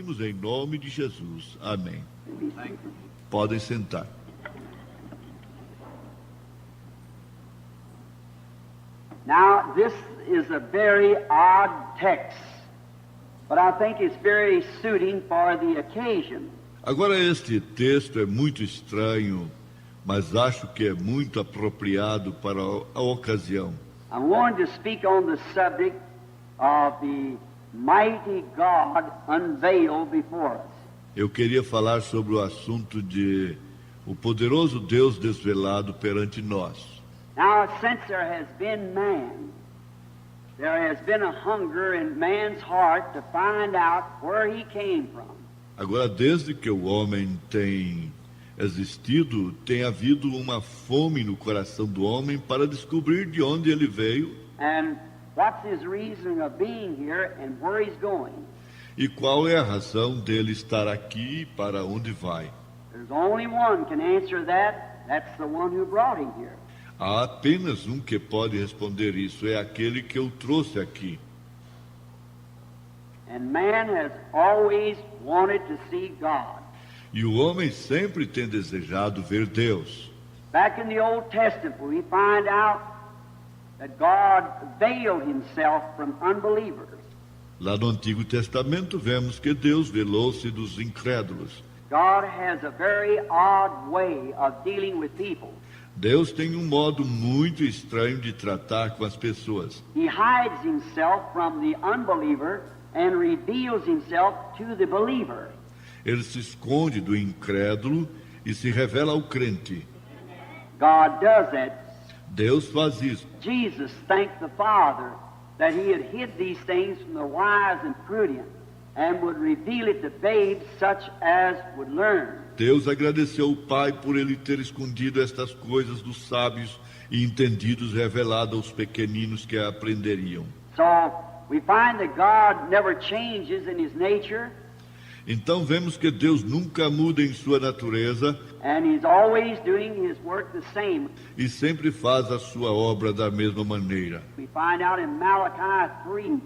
pedimos em nome de Jesus. Amém. Podem sentar. Now, this is a very odd text, but I think it's very suiting for the occasion. Agora, este texto é muito estranho, mas acho que é muito apropriado para a ocasião. I wanted to speak on the subject of the mighty God unveiled before us. Eu queria falar sobre o assunto de o poderoso Deus desvelado perante nós. Now, since there has been man, there has been a hunger in man's heart to find out where he came from. Agora, desde que o homem tem existido, tem havido uma fome no coração do homem para descobrir de onde ele veio And what's his reason of being here and where he's going? e qual é a razão dele estar aqui e para onde vai. There's only one can answer that. That's the one who brought him here. Há apenas um que pode responder isso, é aquele que eu trouxe aqui. And man has always wanted to see God. E o homem sempre tem desejado ver Deus. Back in the Old Testament, we find out that God veiled himself from unbelievers. Lá no Antigo Testamento vemos que Deus velou-se dos incrédulos. God has a very odd way of dealing with people. Deus tem um modo muito estranho de tratar com as pessoas. He hides himself from the unbeliever and reveals himself to the believer. Ele se esconde do incrédulo e se revela ao crente. God does that. Deus faz isso. Jesus thanked the Father that he had hid these things from the wise and prudent and would reveal it to babes such as would learn. Deus agradeceu ao Pai por ele ter escondido estas coisas dos sábios e entendidos, revelado aos pequeninos que a aprenderiam. So we find that God never changes in his nature, Então vemos que Deus nunca muda em sua natureza and he's always doing his work the same. e sempre faz a sua obra da mesma maneira. We find out in Malachi 3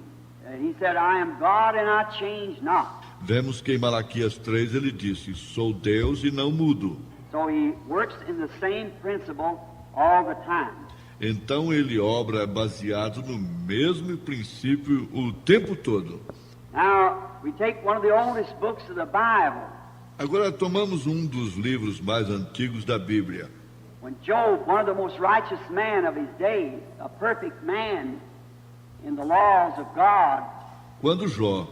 that he said, I am God and I change not. Vemos que em Malaquias 3 ele disse, sou Deus e não mudo. So he works in the same principle all the time. Então ele obra baseado no mesmo princípio o tempo todo. Now, we take one of the oldest books of the Bible. Agora tomamos um dos livros mais antigos da Bíblia. When Job, one of the most righteous men of his day, a perfect man in the laws of God, Quando Jó,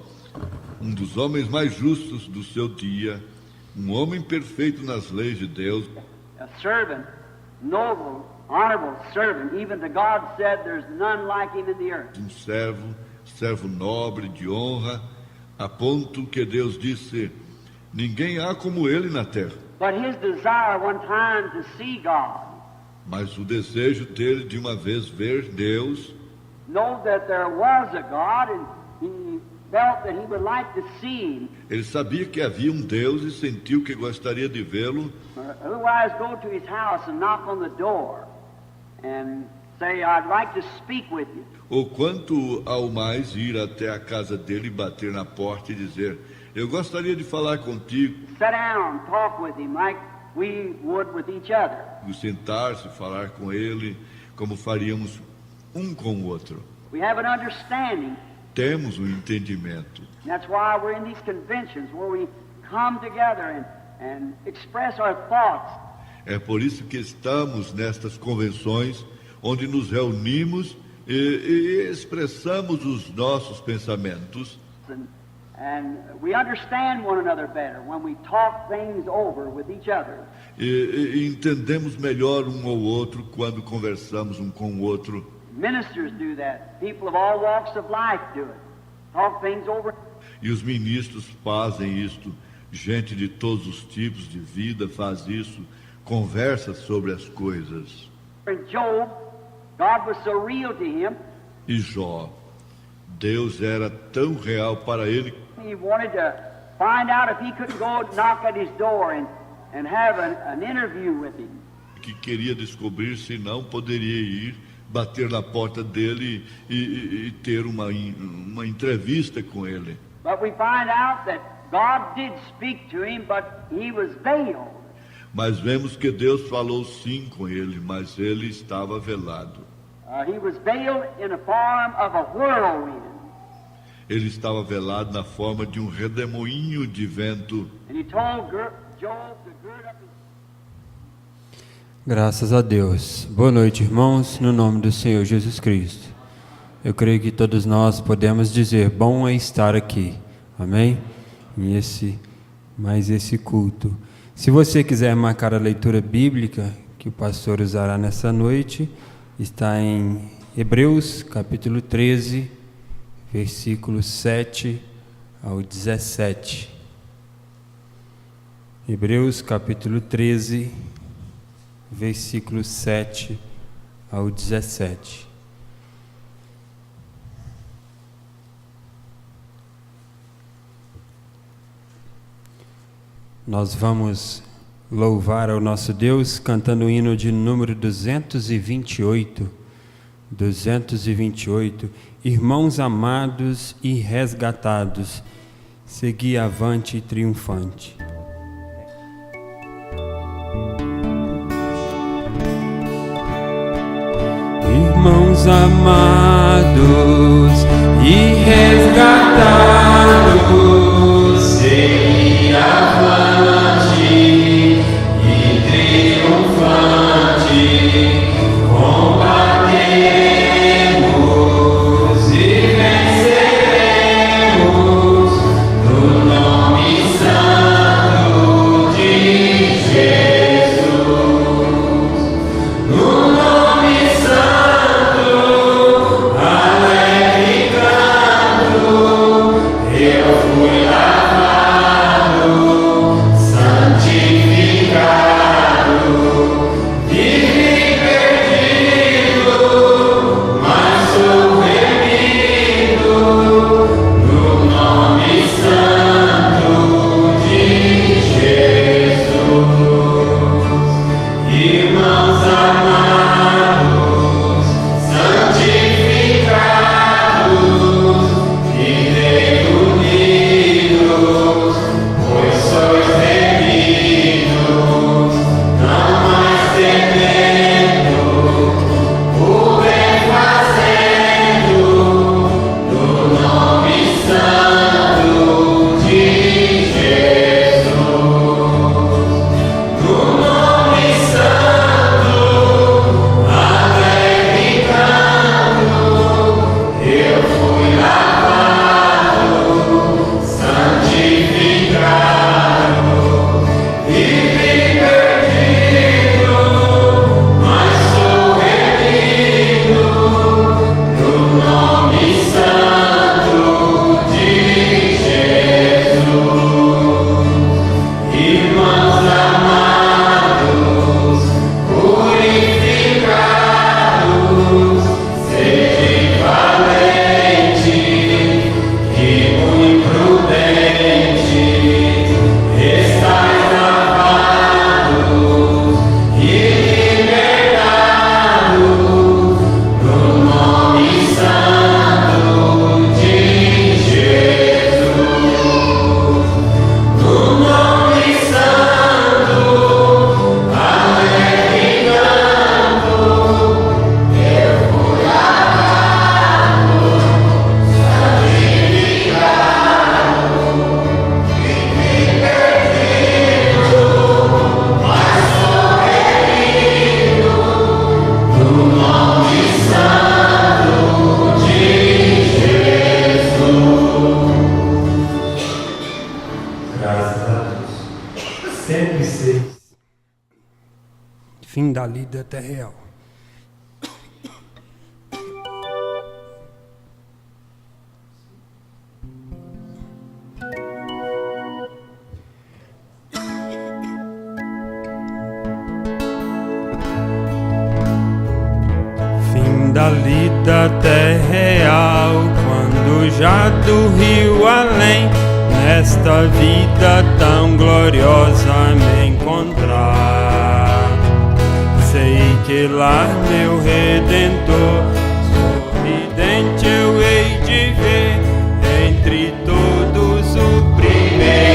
um dos homens mais justos do seu dia, um homem perfeito nas leis de Deus, a servant, noble, honorable servant, even to God said there's none like him in the earth. um servo nobre de honra, a ponto que Deus disse, ninguém há como ele na terra. But his desire one time to see God, Mas o desejo dele de uma vez ver Deus, know that there was a God, and he felt that he would like to see him. ele sabia que havia um Deus e sentiu que gostaria de vê-lo, Otherwise, go to his house and knock on the door and say, I'd like to speak with you. ou quanto ao mais ir até a casa dele e bater na porta e dizer, eu gostaria de falar contigo, Sit down, talk with him like we would with each other. sentar-se, falar com ele, como faríamos um com o outro. We have an understanding. Temos um entendimento. That's why we're in these conventions where we come together and express our thoughts. É por isso que estamos nestas convenções, onde nos reunimos e expressamos os nossos pensamentos. And we understand one another better when we talk things over with each other. E entendemos melhor um ao outro quando conversamos um com o outro. Ministers do that. People of all walks of life do it. Talk things over. E os ministros fazem isto. Gente de todos os tipos de vida faz isso. Conversa sobre as coisas. In Job, God was so real to him, E Jó, Deus era tão real para ele he wanted to find out if he couldn't go knock at his door and have an interview with him. que queria descobrir se não poderia ir bater na porta dele e ter uma entrevista com ele. But we find out that God did speak to him, but he was veiled. Mas vemos que Deus falou sim com ele, mas ele estava velado. He was veiled in the form of a whirlwind. Ele estava velado na forma de redemoinho de vento. And he told Job to gird up his... Graças a Deus. Boa noite, irmãos, no nome do Senhor Jesus Cristo. Eu creio que todos nós podemos dizer, bom é estar aqui. Amém? Em esse culto. Se você quiser marcar a leitura bíblica que o pastor usará nessa noite, está em Hebreus, capítulo 13, versículos 7 ao 17. Hebreus, capítulo 13, versículos 7 ao 17. Nós vamos louvar ao nosso Deus cantando o hino de número 228. 228. Irmãos amados e resgatados, segui avante triunfante. Irmãos amados e resgatados, segui avante e triunfante, combateremos e venceremos no nome santo de Jesus, no nome santo, alegre canto, eu fui lavado, santificado, vivi perdido, mas sou remido no nome santo de Jesus. Irmãos amados, santificados e reunidos, pois sois remidos, não mais temendo, o bem fazendo, no nome santo de Jesus, no nome santo, alegre canto, eu fui lavado, santificado, vivi perdido, mas sou remido no nome santo de Jesus. Irmãos amados, purificados, sede valentes e muito prudentes, estais lavados e libertados no nome santo de Jesus, no nome santo, alegre canto, eu fui lavado, santificado, vivi perdido, mas sou remido no nome santo de Jesus. Graças a Deus. 106. Fim da lida até real. Fim da lida até real, quando já do rio além, nesta vida tão gloriosa me encontrar. Sei que lá meu Redentor sorridente eu hei de ver, entre todos o primeiro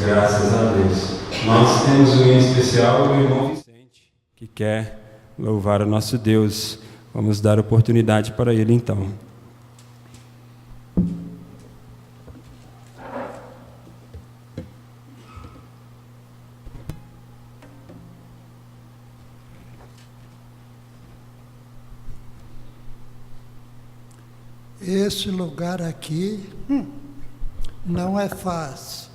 Graças a Deus. Nós temos um em especial, o irmão Vicente, que quer louvar o nosso Deus. Vamos dar oportunidade para ele então. Esse lugar aqui não é fácil.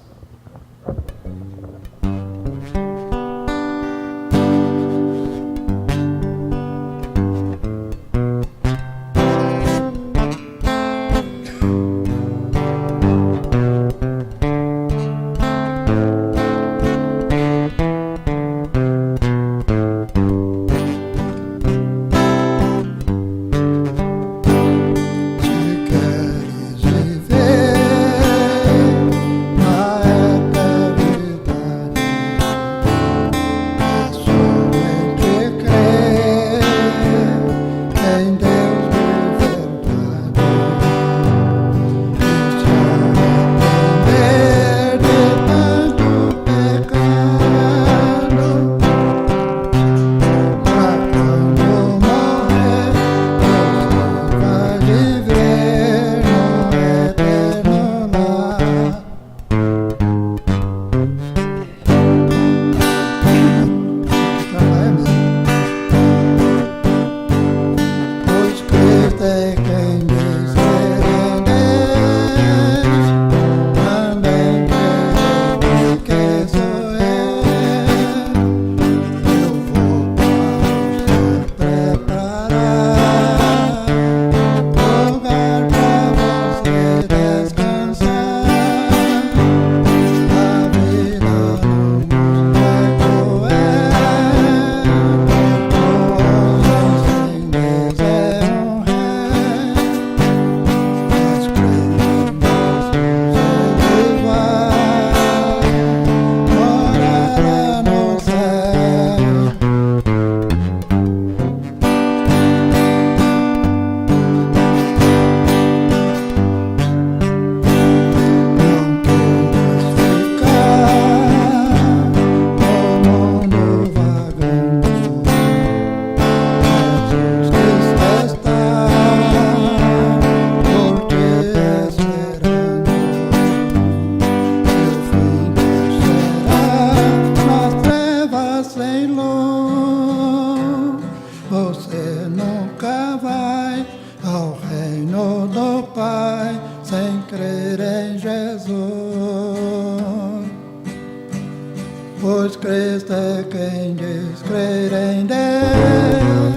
Pois Cristo é quem diz crer em Deus,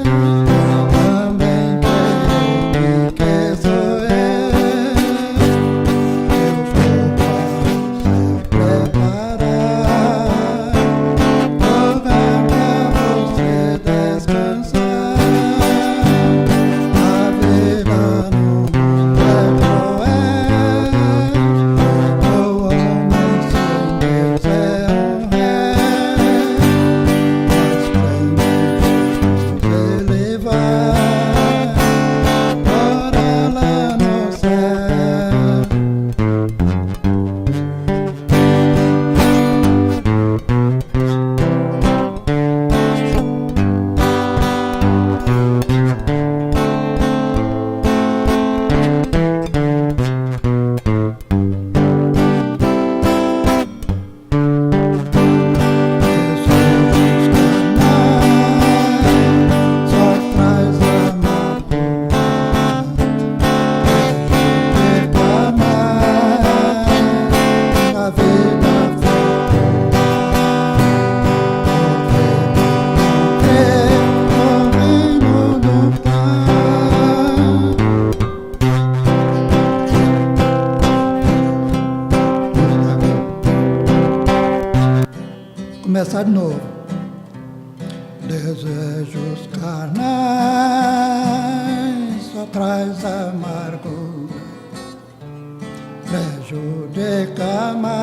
também creio que sou eu. Eu vou para preparar lugar para você descansar. A vida no mundo é cruel, o homem sem Deus é um começar de novo. Desejos carnais só traz amargura, prejudica mais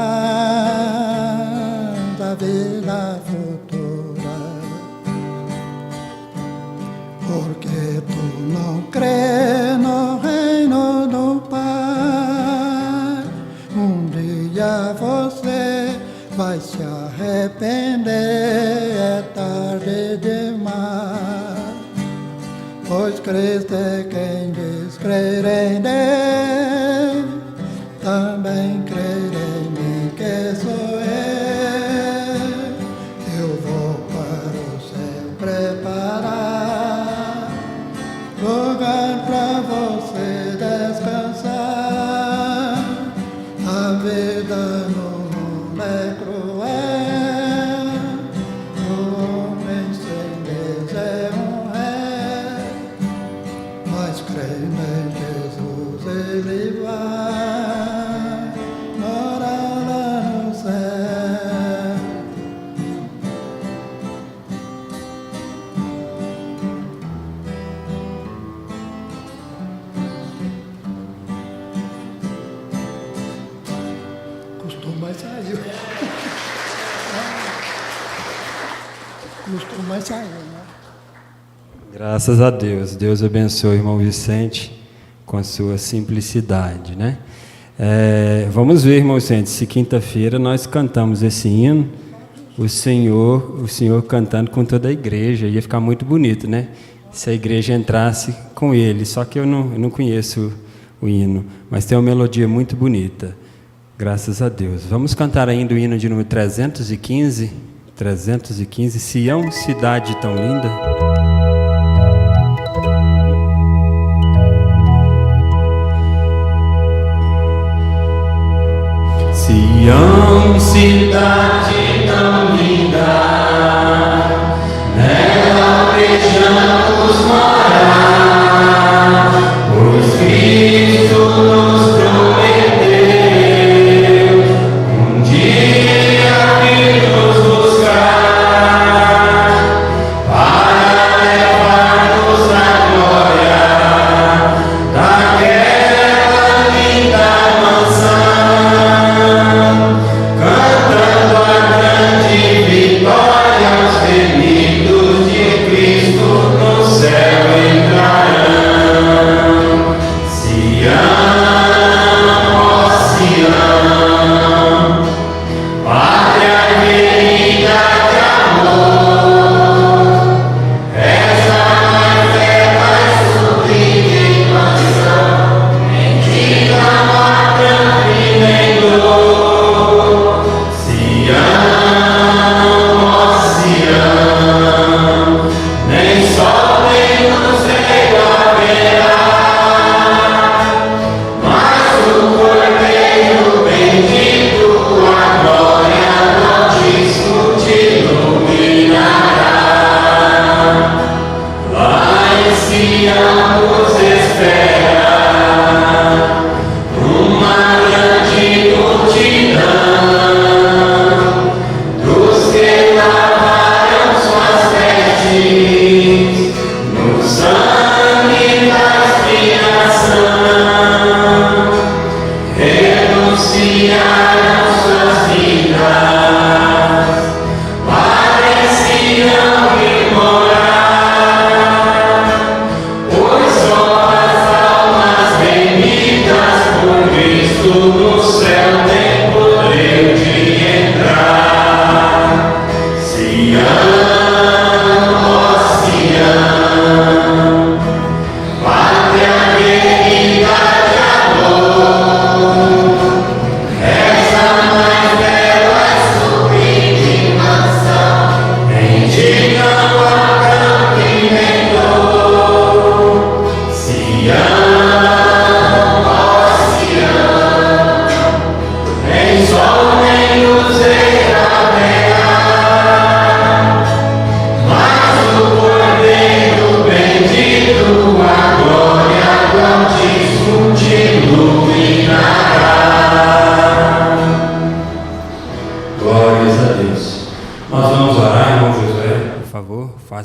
a vida futura, porque tu não crê no reino do Pai. Um dia você vai se arrepender, é tarde demais. Pois Cristo é quem diz crer em Deus, também crer em mim que sou eu vou para o céu preparar lugar para você descansar. A vida no mundo é cruel, o homem sem Deus é réu, mas crendo em Jesus ele vai morar lá no céu. Custou, mas saiu. Custou, mas saiu, né? Graças a Deus. Deus abençoe o irmão Vicente com a sua simplicidade, né? Vamos ver, irmão Vicente, se quinta-feira nós cantamos esse hino, o Senhor cantando com toda a igreja, ia ficar muito bonito, né? Se a igreja entrasse com ele, só que eu não conheço o hino, mas tem uma melodia muito bonita, graças a Deus. Vamos cantar ainda o hino de número 315, Sião, cidade tão linda. Sião, cidade tão linda, nela almejamos morar, pois Cristo nos prometeu um dia vir nos buscar, para levar-nos à glória daquela linda mansão.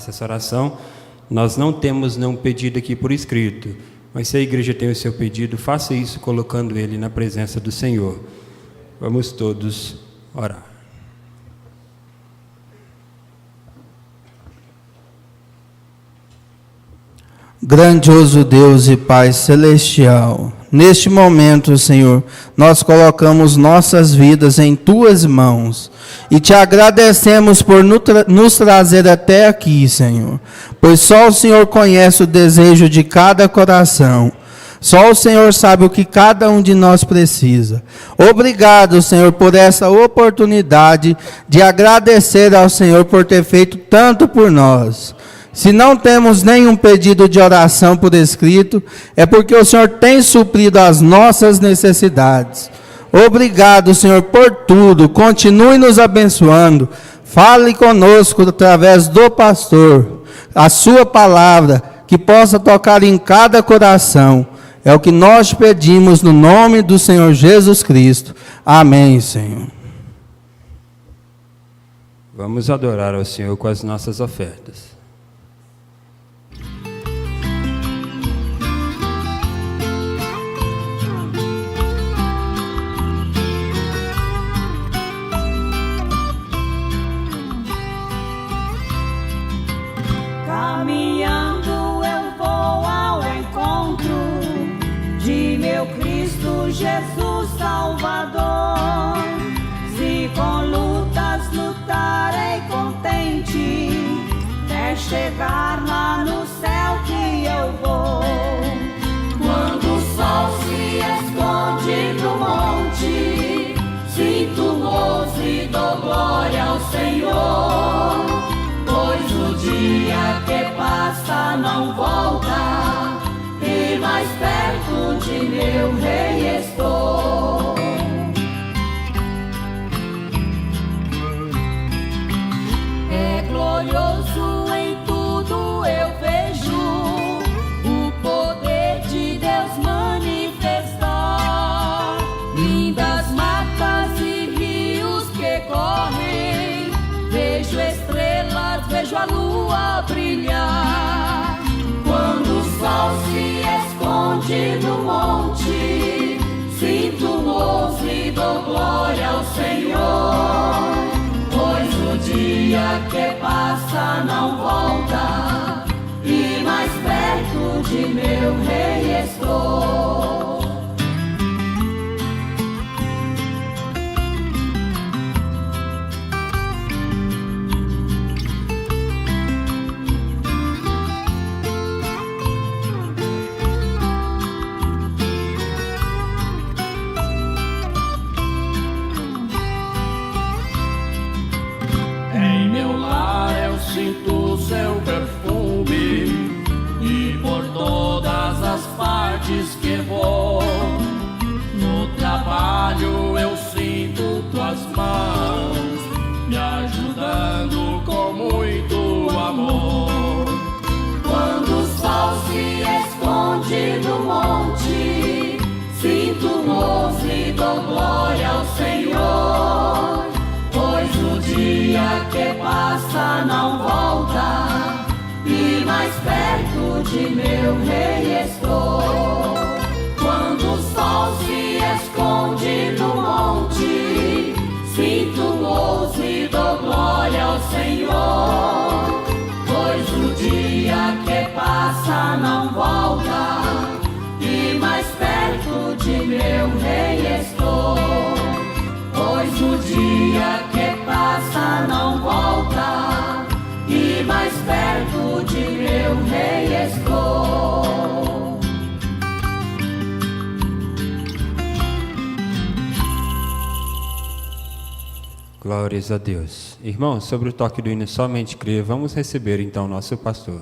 Essa oração, nós não temos nenhum pedido aqui por escrito, mas se a igreja tem o seu pedido, faça isso colocando ele na presença do Senhor. Vamos todos orar. Grandioso Deus e Pai celestial, Neste momento, Senhor, nós colocamos nossas vidas em Tuas mãos e Te agradecemos por nos trazer até aqui, Senhor, pois só o Senhor conhece o desejo de cada coração. Só o Senhor sabe o que cada um de nós precisa. Obrigado, Senhor, por essa oportunidade de agradecer ao Senhor por ter feito tanto por nós. Se não temos nenhum pedido de oração por escrito, é porque o Senhor tem suprido as nossas necessidades. Obrigado, Senhor, por tudo. Continue nos abençoando. Fale conosco através do pastor. A sua palavra, que possa tocar em cada coração. É o que nós pedimos no nome do Senhor Jesus Cristo. Amém, Senhor. Vamos adorar ao Senhor com as nossas ofertas. Caminhando eu vou ao encontro de meu Cristo Jesus Salvador. Se com lutas lutarei contente, até chegar lá no céu que eu vou. Quando o sol se esconde no monte, sinto gozo e dou glória ao Senhor. Pois o dia que passa não volta, e mais perto de meu Rei estou. É glorioso em tudo eu vejo o poder de Deus manifestar. Lindas matas e rios que correm, vejo estrelas, vejo a lua brilhar. Quando o sol se esconde no monte, sinto gozo e dou glória ao Senhor. Pois o dia que passa não volta, e mais perto de meu Rei estou. Sinto seu perfume, e por todas as partes que vou, no trabalho eu sinto tuas mãos me ajudando com muito amor. Quando o sol se esconde no monte, sinto gozo e dou glória ao Senhor. Pois o dia que passa não volta, e mais perto de meu Rei estou. Quando o sol se esconde no monte, sinto gozo e dou glória ao Senhor. Pois o dia que passa não volta, e mais perto de meu Rei estou. Pois o dia que passa não volta, e mais perto de meu Rei estou. Glórias a Deus. Irmãos, sobre o toque do hino Somente Crer, vamos receber então nosso pastor.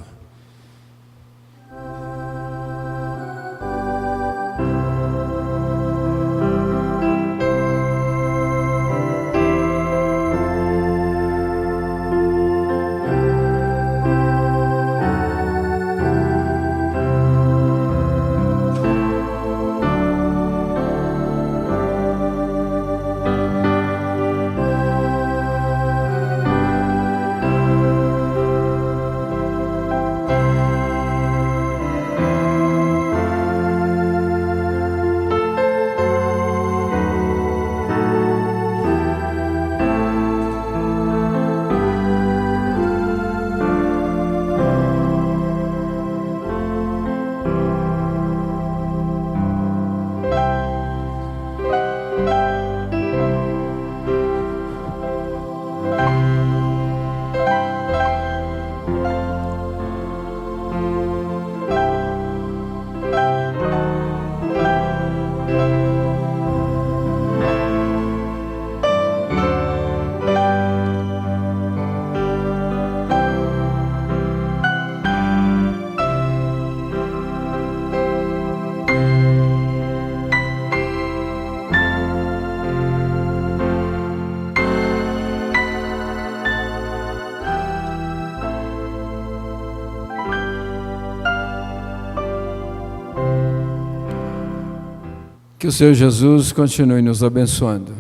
Que o Senhor Jesus continue nos abençoando.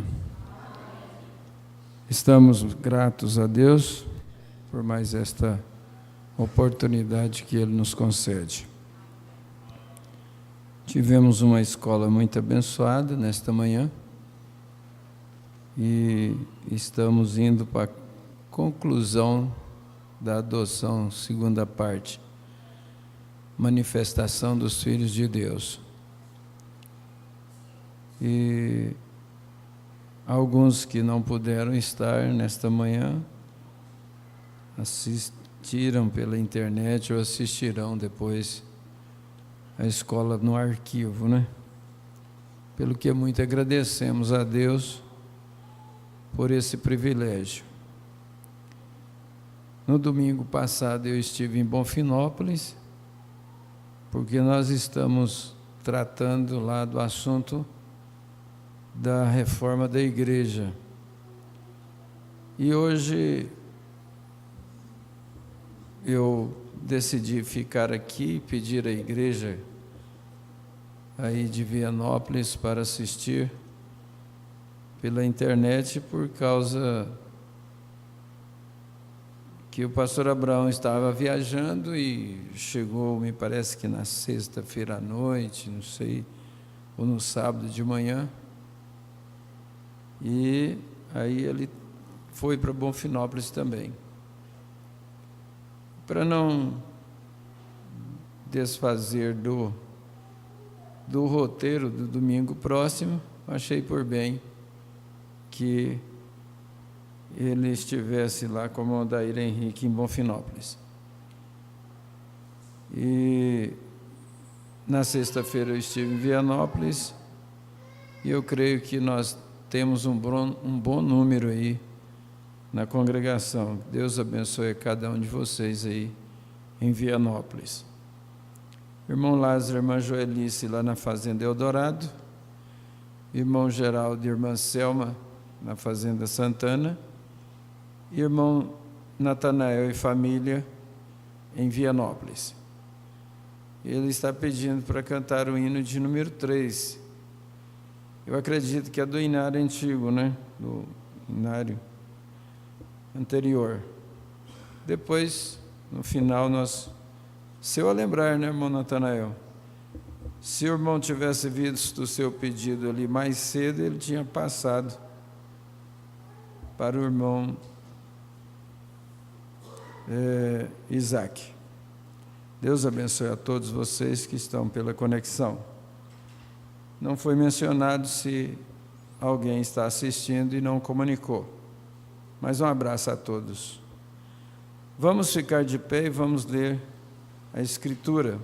Estamos gratos a Deus por mais esta oportunidade que Ele nos concede. Tivemos uma escola muito abençoada nesta manhã e estamos indo para a conclusão da adoção, segunda parte, manifestação dos filhos de Deus. E alguns que não puderam estar nesta manhã assistiram pela internet ou assistirão depois a escola no arquivo, né? Pelo que muito agradecemos a Deus por esse privilégio. No domingo passado eu estive em Bonfinópolis, porque nós estamos tratando lá do assunto da reforma da igreja. E hoje eu decidi ficar aqui e pedir à igreja aí de Vianópolis para assistir pela internet, por causa que o pastor Abraão estava viajando e chegou, me parece que na sexta-feira à noite, não sei, ou no sábado de manhã. E aí ele foi para Bonfinópolis também. Para não desfazer do roteiro do domingo próximo, achei por bem que ele estivesse lá como o Odair Henrique em Bonfinópolis. E na sexta-feira eu estive em Vianópolis e eu creio que nós temos um bom número aí na congregação. Deus abençoe cada um de vocês aí em Vianópolis. Irmão Lázaro e irmã Joelice lá na Fazenda Eldorado, irmão Geraldo e irmã Selma na Fazenda Santana, irmão Natanael e família em Vianópolis. Ele está pedindo para cantar o hino de número 3. Eu acredito que é do inário antigo, né? Do inário anterior. Depois, no final, se eu lembrar, né, irmão Natanael? Se o irmão tivesse visto o seu pedido ali mais cedo, ele tinha passado para o irmão Isaac. Deus abençoe a todos vocês que estão pela conexão. Não foi mencionado se alguém está assistindo e não comunicou. Mas um abraço a todos. Vamos ficar de pé e vamos ler a Escritura.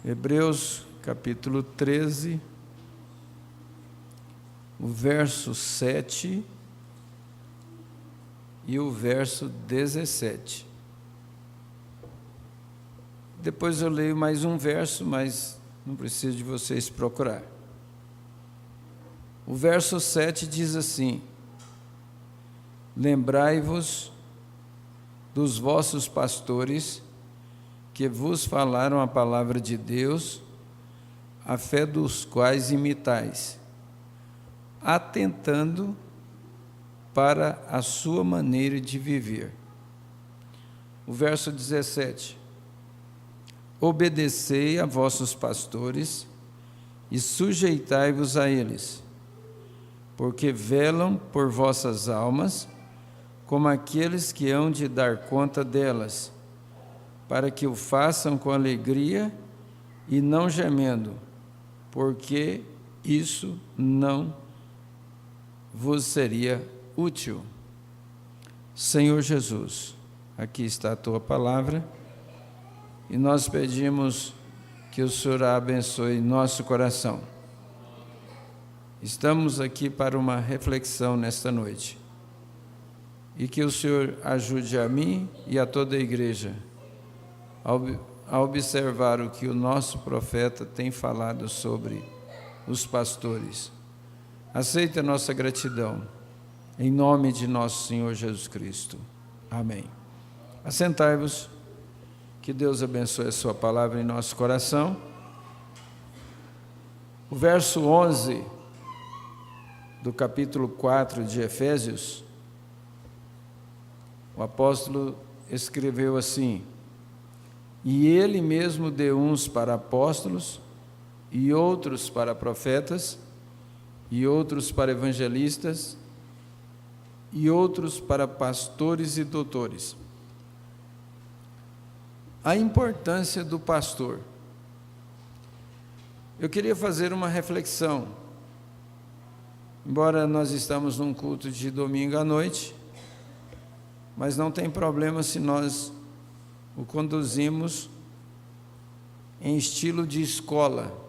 Hebreus, capítulo 13, o verso 7 e o verso 17. Depois eu leio mais um verso, mas não preciso de vocês procurar. O verso 7 diz assim: lembrai-vos dos vossos pastores que vos falaram a palavra de Deus, a fé dos quais imitais, atentando para a sua maneira de viver. O verso 17: obedecei a vossos pastores e sujeitai-vos a eles, porque velam por vossas almas, como aqueles que hão de dar conta delas, para que o façam com alegria e não gemendo, porque isso não vos seria útil. Senhor Jesus, aqui está a tua palavra e nós pedimos que o Senhor a abençoe nosso coração. Estamos aqui para uma reflexão nesta noite e que o Senhor ajude a mim e a toda a igreja a observar o que o nosso profeta tem falado sobre os pastores. Aceita a nossa gratidão, em nome de nosso Senhor Jesus Cristo. Amém. Assentai-vos, que Deus abençoe a sua palavra em nosso coração. O verso 11 do capítulo 4 de Efésios, o apóstolo escreveu assim: e ele mesmo deu uns para apóstolos, e outros para profetas, e outros para evangelistas, e outros para pastores e doutores. A importância do pastor. Eu queria fazer uma reflexão. Embora nós estamos num culto de domingo à noite, mas não tem problema se nós o conduzimos em estilo de escola.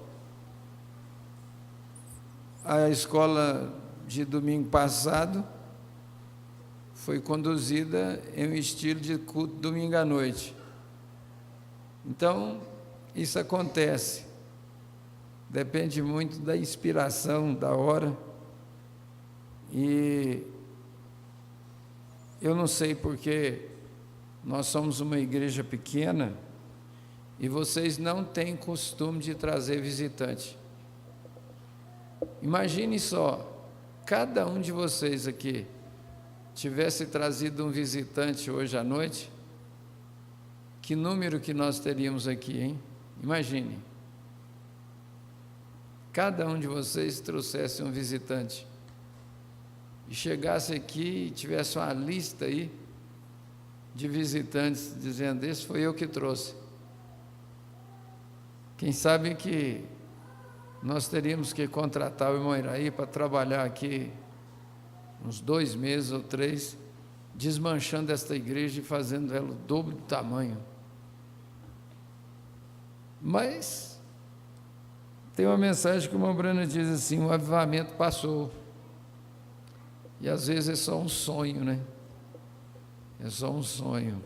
A escola de domingo passado foi conduzida em um estilo de culto domingo à noite. Então, isso acontece. Depende muito da inspiração, da hora. E eu não sei porque nós somos uma igreja pequena e vocês não têm costume de trazer visitante. Imagine só, cada um de vocês aqui tivesse trazido um visitante hoje à noite, que número que nós teríamos aqui, hein? Imagine. Cada um de vocês trouxesse um visitante e chegasse aqui e tivesse uma lista aí de visitantes dizendo: esse foi eu que trouxe. Quem sabe que nós teríamos que contratar o irmão Iraí para trabalhar aqui uns 2 meses ou 3, desmanchando esta igreja e fazendo ela o dobro do tamanho. Mas tem uma mensagem que o irmão Brana diz assim: o avivamento passou. E às vezes é só um sonho, né? É só um sonho.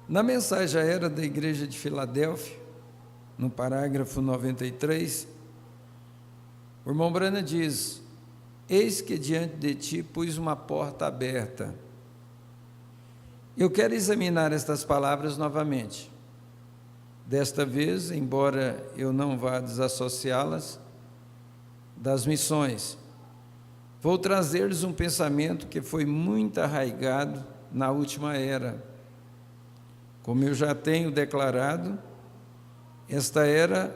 Na mensagem era da igreja de Filadélfia, no parágrafo 93, o irmão Brana diz: eis que diante de ti pus uma porta aberta. Eu quero examinar estas palavras novamente. Desta vez, embora eu não vá desassociá-las das missões, vou trazer-lhes um pensamento que foi muito arraigado na última era. Como eu já tenho declarado, esta era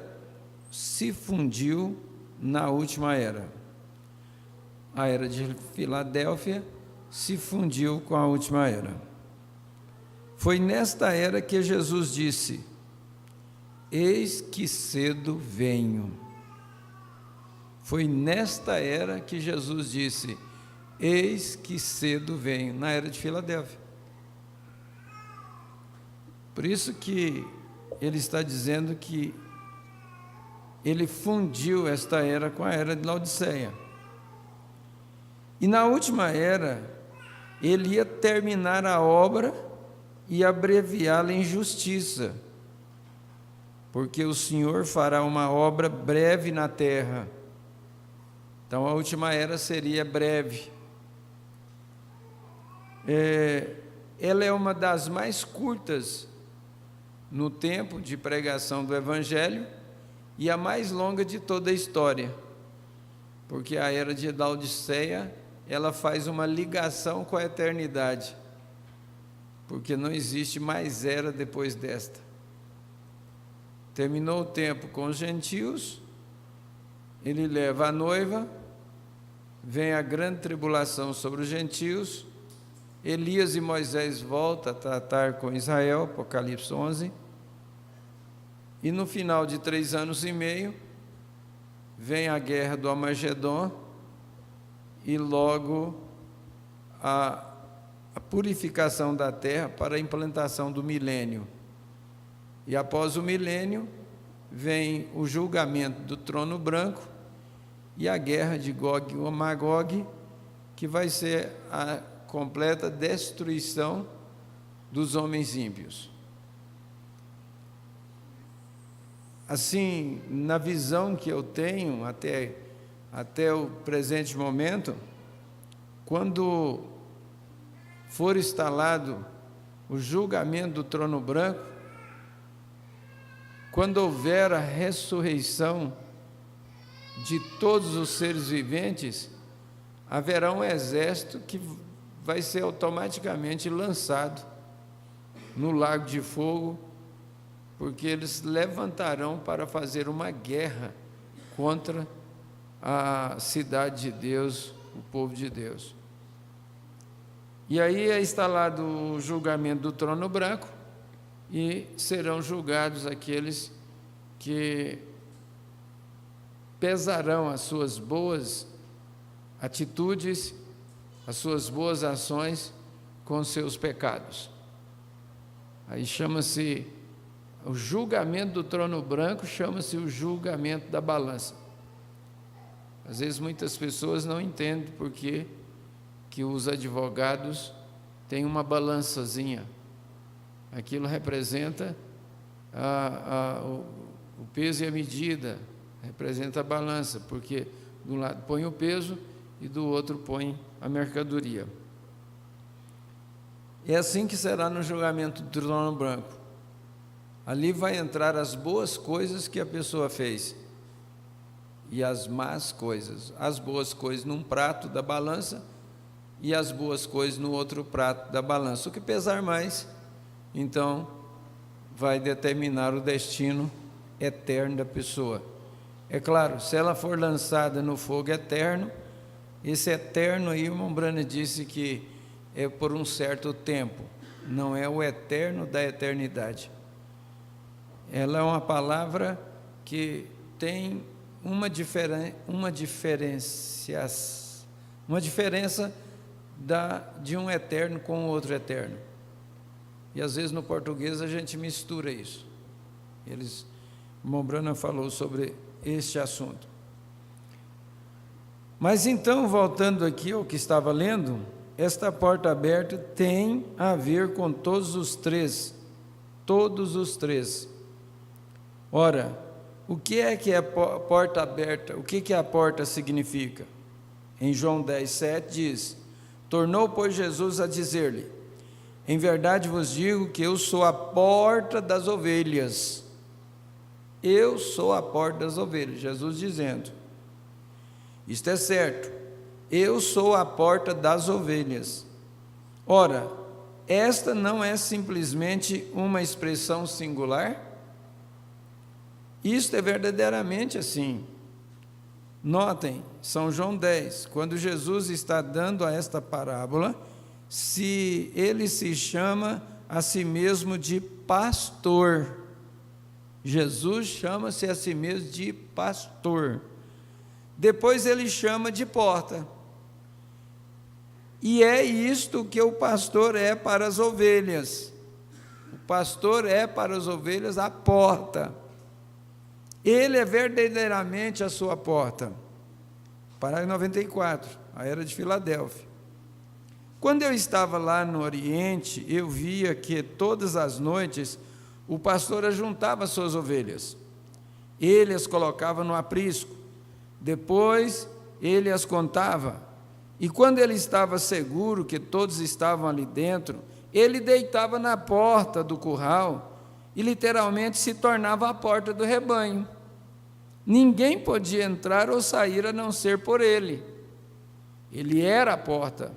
se fundiu na última era. A era de Filadélfia se fundiu com a última era. Foi nesta era que Jesus disse: eis que cedo venho. Foi nesta era que Jesus disse: eis que cedo venho, na era de Filadélfia. Por isso que ele está dizendo que ele fundiu esta era com a era de Laodiceia. E na última era, ele ia terminar a obra e abreviá-la em justiça, porque o Senhor fará uma obra breve na terra. Então, a última era seria breve. Ela é uma das mais curtas no tempo de pregação do Evangelho e a mais longa de toda a história, porque a era de Laodiceia, ela faz uma ligação com a eternidade, porque não existe mais era depois desta. Terminou o tempo com os gentios, ele leva a noiva, vem a grande tribulação sobre os gentios, Elias e Moisés voltam a tratar com Israel, Apocalipse 11, e no final de 3 anos e meio, vem a guerra do Armagedon, e logo a purificação da terra para a implantação do milênio. E após o milênio, vem o julgamento do trono branco e a guerra de Gog e Magog, que vai ser a completa destruição dos homens ímpios. Assim, na visão que eu tenho até o presente momento, quando for instalado o julgamento do trono branco, quando houver a ressurreição de todos os seres viventes, haverá um exército que vai ser automaticamente lançado no lago de fogo, porque eles levantarão para fazer uma guerra contra a cidade de Deus, o povo de Deus. E aí é instalado o julgamento do trono branco e serão julgados aqueles que pesarão as suas boas atitudes, as suas boas ações com seus pecados. Aí chama-se o julgamento do trono branco, chama-se o julgamento da balança. Às vezes muitas pessoas não entendem por que os advogados têm uma balançazinha. Aquilo representa o peso e a medida, representa a balança, porque de um lado põe o peso e do outro põe a mercadoria. É assim que será no julgamento do trono branco. Ali vai entrar as boas coisas que a pessoa fez e as más coisas. As boas coisas num prato da balança e as boas coisas no outro prato da balança. O que pesar mais, então, vai determinar o destino eterno da pessoa. É claro, se ela for lançada no fogo eterno, esse eterno aí, o irmão Branham disse que é por um certo tempo, não é o eterno da eternidade. Ela é uma palavra que tem uma diferença de um eterno com outro eterno. E às vezes no português a gente mistura isso. O irmão Branham falou sobre este assunto. Mas então, voltando aqui ao que estava lendo, esta porta aberta tem a ver com todos os três. Ora, o que é porta aberta? O que a porta significa? Em João 10:7 diz: tornou, pois, Jesus a dizer-lhe: em verdade vos digo que eu sou a porta das ovelhas. Eu sou a porta das ovelhas. Jesus dizendo: isto é certo, eu sou a porta das ovelhas. Ora, esta não é simplesmente uma expressão singular? Isto é verdadeiramente assim. Notem, São João 10, quando Jesus está dando a esta parábola, ele se chama a si mesmo de pastor. Jesus chama-se a si mesmo de pastor. Depois ele chama de porta. E é isto que o pastor é para as ovelhas. O pastor é para as ovelhas a porta. Ele é verdadeiramente a sua porta. Parágrafo 94, a era de Filadélfia. Quando eu estava lá no Oriente, eu via que todas as noites o pastor ajuntava as suas ovelhas. Ele as colocava no aprisco. Depois ele as contava. E quando ele estava seguro que todos estavam ali dentro, ele deitava na porta do curral e literalmente se tornava a porta do rebanho. Ninguém podia entrar ou sair a não ser por ele. Ele era a porta.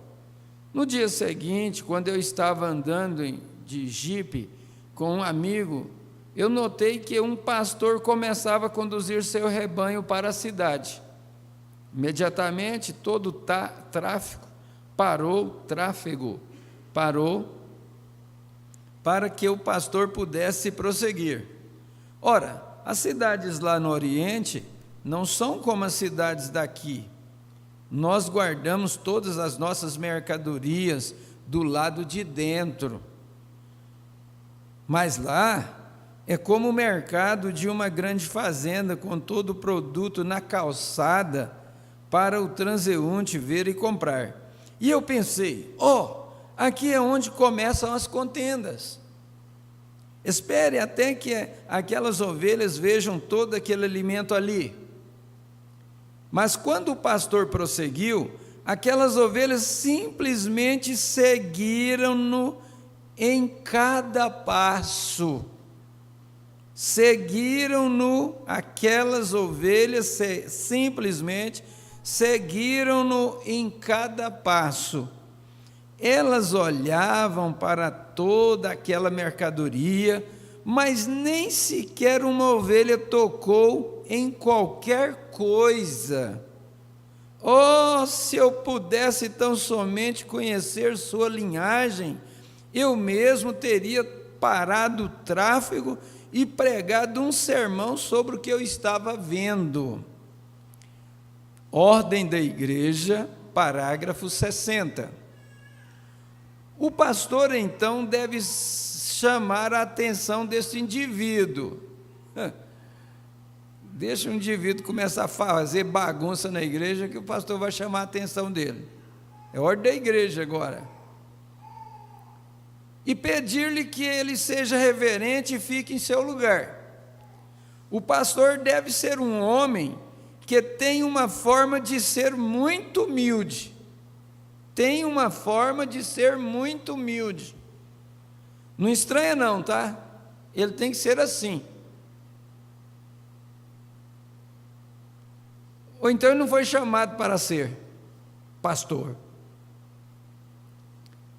No dia seguinte, quando eu estava andando de jipe com um amigo, eu notei que um pastor começava a conduzir seu rebanho para a cidade. Imediatamente todo o tráfego parou para que o pastor pudesse prosseguir. Ora, as cidades lá no Oriente não são como as cidades daqui. nós guardamos todas as nossas mercadorias do lado de dentro. Mas lá é como o mercado de uma grande fazenda, com todo o produto na calçada para o transeunte ver e comprar. E eu pensei, aqui é onde começam as contendas. Espere até que aquelas ovelhas vejam todo aquele alimento ali. Mas quando o pastor prosseguiu, aquelas ovelhas simplesmente seguiram-no em cada passo. Seguiram-no, aquelas ovelhas simplesmente seguiram-no em cada passo. Elas olhavam para toda aquela mercadoria, mas nem sequer uma ovelha tocou em qualquer coisa. Se eu pudesse tão somente conhecer sua linhagem, eu mesmo teria parado o tráfego e pregado um sermão sobre o que eu estava vendo. Ordem da Igreja, parágrafo 60. O pastor, então, deve chamar a atenção desse indivíduo. Deixa o indivíduo começar a fazer bagunça na igreja, que o pastor vai chamar a atenção dele. É ordem da igreja agora. E pedir-lhe que ele seja reverente e fique em seu lugar. O pastor deve ser um homem que tem uma forma de ser muito humilde. Tem uma forma de ser muito humilde. Não estranha não, tá? Ele tem que ser assim. Ou então ele não foi chamado para ser pastor.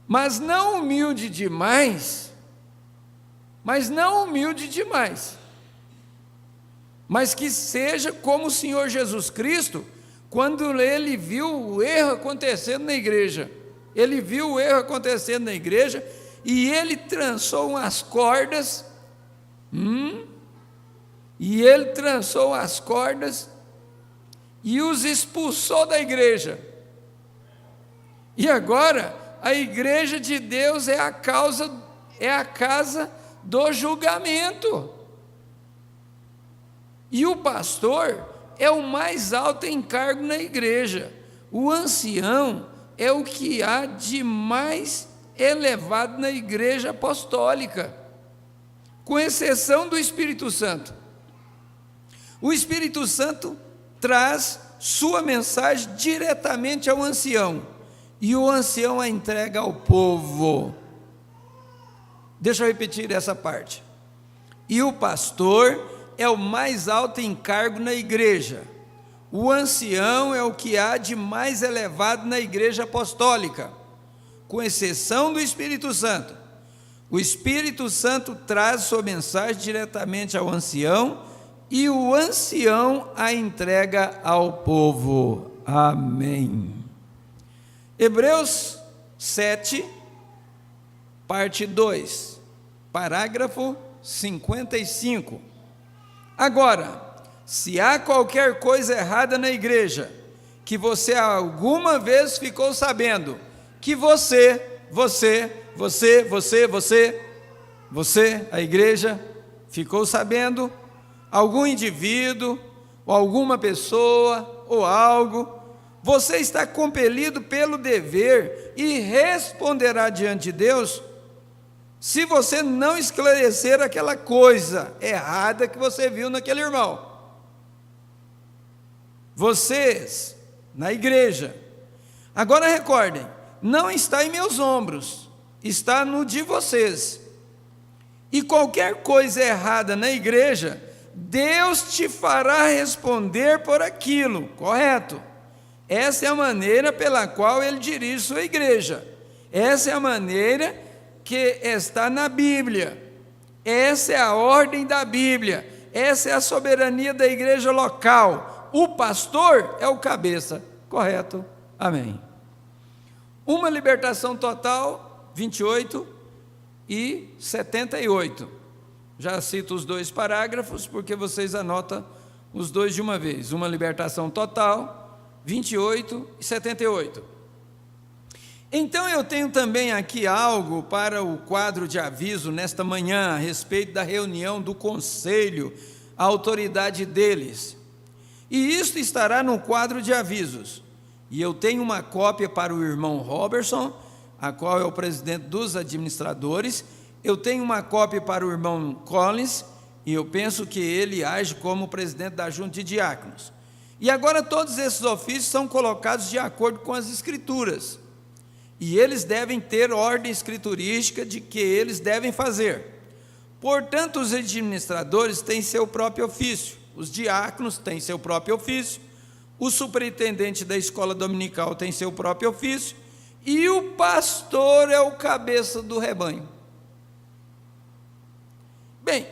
Mas não humilde demais, mas que seja como o Senhor Jesus Cristo, quando ele viu o erro acontecendo na igreja. Ele viu o erro acontecendo na igreja e ele trançou as cordas, e os expulsou da igreja. E agora a igreja de Deus é a casa do julgamento. E o pastor é o mais alto encargo na igreja. O ancião é o que há de mais elevado na igreja apostólica, com exceção do Espírito Santo. O Espírito Santo traz sua mensagem diretamente ao ancião, e o ancião a entrega ao povo. Deixa eu repetir essa parte. E o pastor é o mais alto encargo na igreja. O ancião é o que há de mais elevado na igreja apostólica, com exceção do Espírito Santo. O Espírito Santo traz sua mensagem diretamente ao ancião, e o ancião a entrega ao povo. Amém. Hebreus 7, parte 2, parágrafo 55. Agora, se há qualquer coisa errada na igreja, que você alguma vez ficou sabendo, que você, a igreja, ficou sabendo, algum indivíduo, ou alguma pessoa, ou algo, você está compelido pelo dever e responderá diante de Deus, se você não esclarecer aquela coisa errada que você viu naquele irmão. Vocês, na igreja, agora recordem, não está em meus ombros, está no de vocês. E qualquer coisa errada na igreja, Deus te fará responder por aquilo, correto? Essa é a maneira pela qual Ele dirige sua igreja. Essa é a maneira que está na Bíblia. Essa é a ordem da Bíblia. Essa é a soberania da igreja local. O pastor é o cabeça, correto? Amém. Uma libertação total, 28 e 78. Já cito os dois parágrafos, porque vocês anotam os dois de uma vez. Uma libertação total, 28 e 78. Então eu tenho também aqui algo para o quadro de aviso nesta manhã a respeito da reunião do conselho, a autoridade deles. E isto estará no quadro de avisos. E eu tenho uma cópia para o irmão Robertson, a qual é o presidente dos administradores. Eu tenho uma cópia para o irmão Collins, e eu penso que ele age como presidente da junta de diáconos. E agora todos esses ofícios são colocados de acordo com as escrituras. E eles devem ter ordem escriturística de que eles devem fazer. Portanto, os administradores têm seu próprio ofício, os diáconos têm seu próprio ofício, o superintendente da escola dominical tem seu próprio ofício, e o pastor é o cabeça do rebanho. Bem,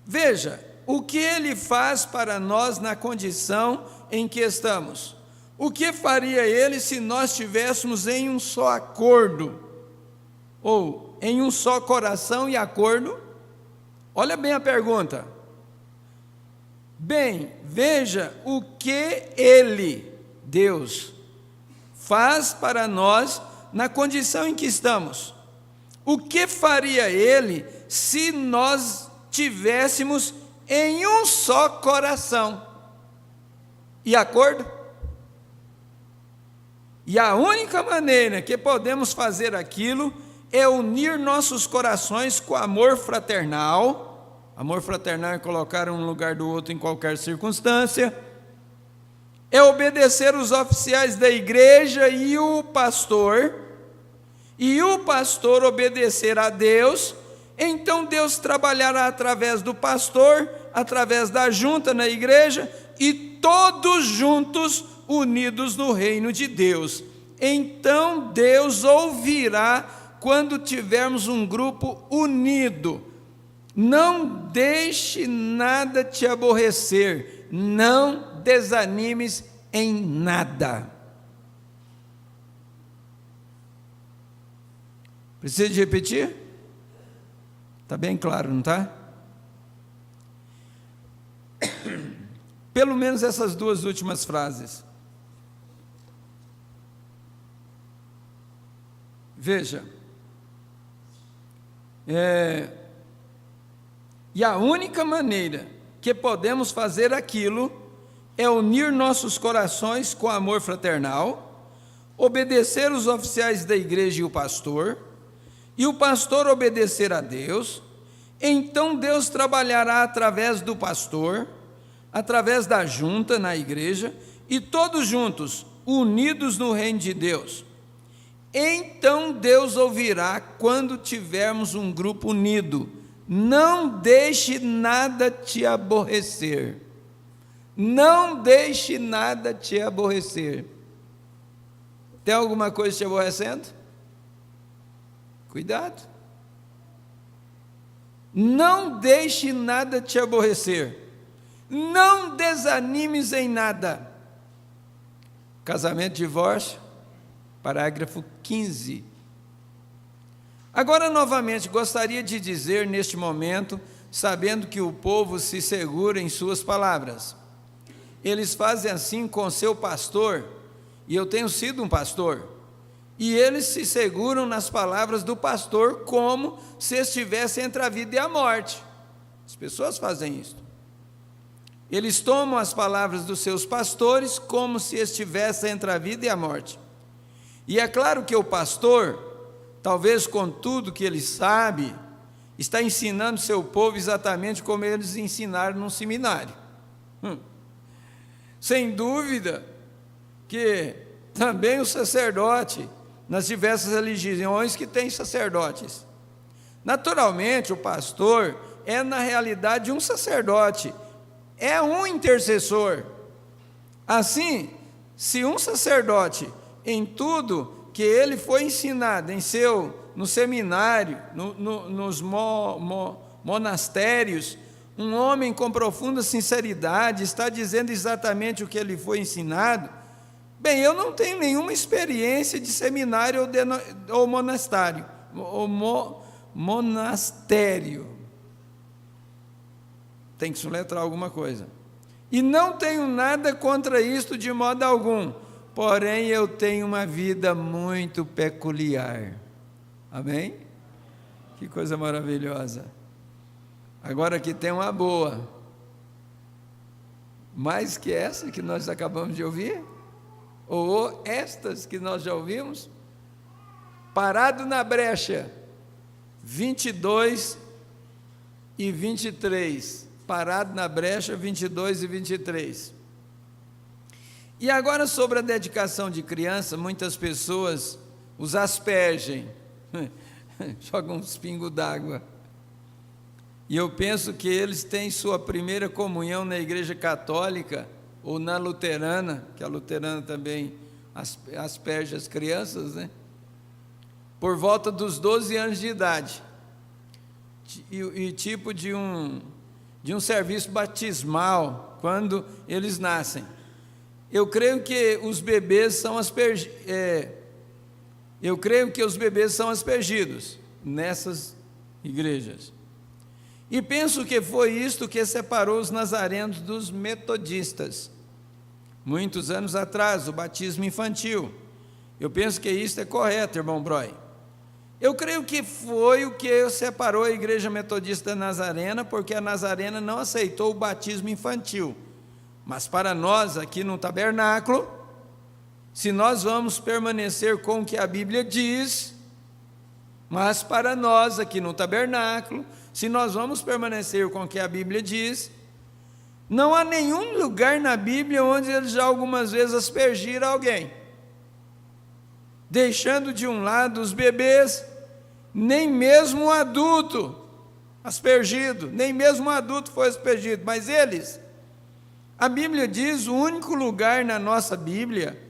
veja, o que ele faz para nós na condição em que estamos? O que faria ele se nós estivéssemos em um só acordo? Ou em um só coração e acordo? Olha bem a pergunta. Bem, veja o que ele, Deus, faz para nós na condição em que estamos. O que faria ele se nós tivéssemos em um só coração e acordo? E a única maneira que podemos fazer aquilo é unir nossos corações com amor fraternal. Amor fraternal é colocar um no lugar do outro em qualquer circunstância. É obedecer os oficiais da igreja e o pastor obedecer a Deus. Então Deus trabalhará através do pastor, através da junta na igreja, e todos juntos unidos no reino de Deus. Então Deus ouvirá quando tivermos um grupo unido. Não deixe nada te aborrecer, não desanimes em nada. Precisa de repetir? Está bem claro, não está? Pelo menos essas duas últimas frases. Veja, e a única maneira que podemos fazer aquilo é unir nossos corações com amor fraternal, obedecer os oficiais da igreja e o pastor obedecer a Deus. Então Deus trabalhará através do pastor, através da junta na igreja, e todos juntos, unidos no reino de Deus. Então Deus ouvirá quando tivermos um grupo unido. Não deixe nada te aborrecer. Não deixe nada te aborrecer. Tem alguma coisa te aborrecendo? Cuidado. Não deixe nada te aborrecer. Não desanimes em nada. Casamento e divórcio, parágrafo 15. Agora, novamente, gostaria de dizer neste momento, sabendo que o povo se segura em suas palavras. Eles fazem assim com seu pastor, e eu tenho sido um pastor, e eles se seguram nas palavras do pastor como se estivesse entre a vida e a morte. As pessoas fazem isso. Eles tomam as palavras dos seus pastores como se estivesse entre a vida e a morte. E é claro que o pastor, talvez com tudo que ele sabe, está ensinando seu povo exatamente como eles ensinaram num seminário. Sem dúvida que também o sacerdote, nas diversas religiões que têm sacerdotes. Naturalmente, o pastor é, na realidade, um sacerdote, é um intercessor. Assim, se um sacerdote, em tudo que ele foi ensinado no seminário, nos monastérios, um homem com profunda sinceridade está dizendo exatamente o que ele foi ensinado, bem, eu não tenho nenhuma experiência de seminário ou monastério, monastério. Tem que soletrar alguma coisa. E não tenho nada contra isto de modo algum, porém eu tenho uma vida muito peculiar. Amém? Que coisa maravilhosa. Agora aqui tem uma boa. Mais que essa que nós acabamos de ouvir, ou estas que nós já ouvimos, parado na brecha, 22 e 23, parado na brecha, 22 e 23. E agora sobre a dedicação de criança, muitas pessoas os aspergem, jogam uns pingos d'água, e eu penso que eles têm sua primeira comunhão na igreja católica, ou na luterana, que a luterana também asperge as crianças, né? Por volta dos 12 anos de idade, e tipo de um serviço batismal, quando eles nascem. Eu creio que os bebês são aspergidos nessas igrejas. E penso que foi isto que separou os nazarenos dos metodistas. Muitos anos atrás, o batismo infantil. Eu penso que isso é correto, irmão Broy. Eu creio que foi o que separou a igreja metodista nazarena, porque a nazarena não aceitou o batismo infantil. Mas para nós, aqui no tabernáculo, se nós vamos permanecer com o que a Bíblia diz, mas para nós, aqui no tabernáculo, se nós vamos permanecer com o que a Bíblia diz, não há nenhum lugar na Bíblia onde eles já algumas vezes aspergiram alguém, deixando de um lado os bebês, nem mesmo o adulto aspergido, nem mesmo o adulto foi aspergido, mas eles, a Bíblia diz, o único lugar na nossa Bíblia,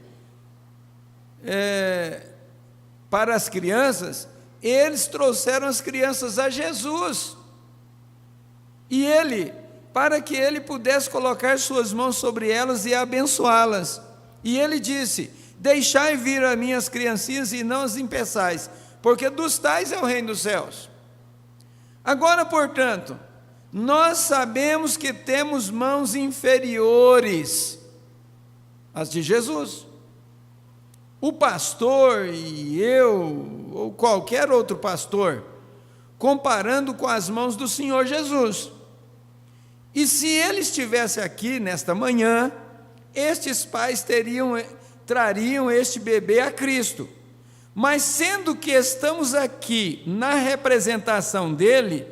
para as crianças, eles trouxeram as crianças a Jesus, e ele, para que ele pudesse colocar suas mãos sobre elas e abençoá-las, e ele disse: deixai vir a minhas criancinhas e não as impeçais, porque dos tais é o reino dos céus. Agora, portanto, nós sabemos que temos mãos inferiores às de Jesus. O pastor e eu, ou qualquer outro pastor, comparando com as mãos do Senhor Jesus. E se ele estivesse aqui nesta manhã, estes pais trariam este bebê a Cristo. Mas sendo que estamos aqui na representação dele,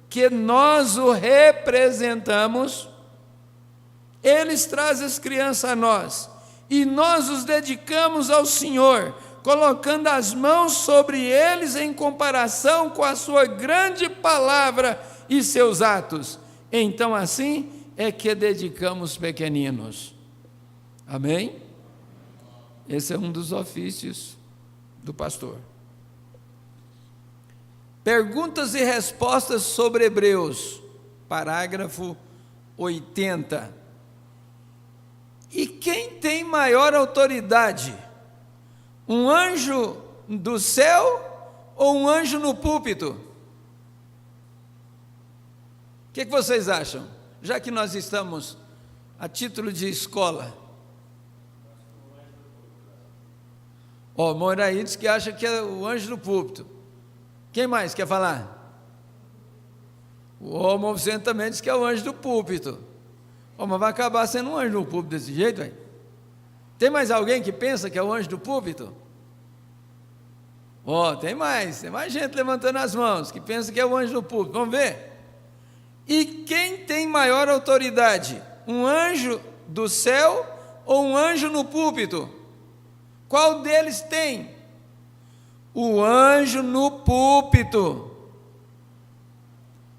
que nós o representamos, eles trazem as crianças a nós, e nós os dedicamos ao Senhor, colocando as mãos sobre eles em comparação com a sua grande palavra e seus atos. Então assim é que dedicamos pequeninos. Amém? Esse é um dos ofícios do pastor. Perguntas e respostas sobre Hebreus, parágrafo 80. E quem tem maior autoridade? Um anjo do céu ou um anjo no púlpito? O que vocês acham? Já que nós estamos a título de escola. Moraí diz que acha que é o anjo do púlpito. Quem mais quer falar? O Romo Vicente também diz que é o anjo do púlpito. Mas vai acabar sendo um anjo do púlpito desse jeito, velho? Tem mais alguém que pensa que é o anjo do púlpito? Tem mais gente levantando as mãos, que pensa que é o anjo do púlpito. Vamos ver? E quem tem maior autoridade? Um anjo do céu ou um anjo no púlpito? Qual deles tem? O anjo no púlpito.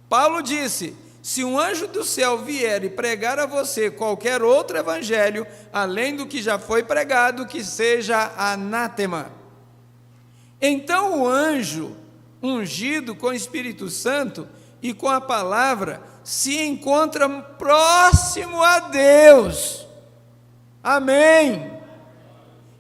Paulo disse: se um anjo do céu vier e pregar a você qualquer outro evangelho, além do que já foi pregado, que seja anátema. Então o anjo, ungido com o Espírito Santo e com a palavra, se encontra próximo a Deus. Amém.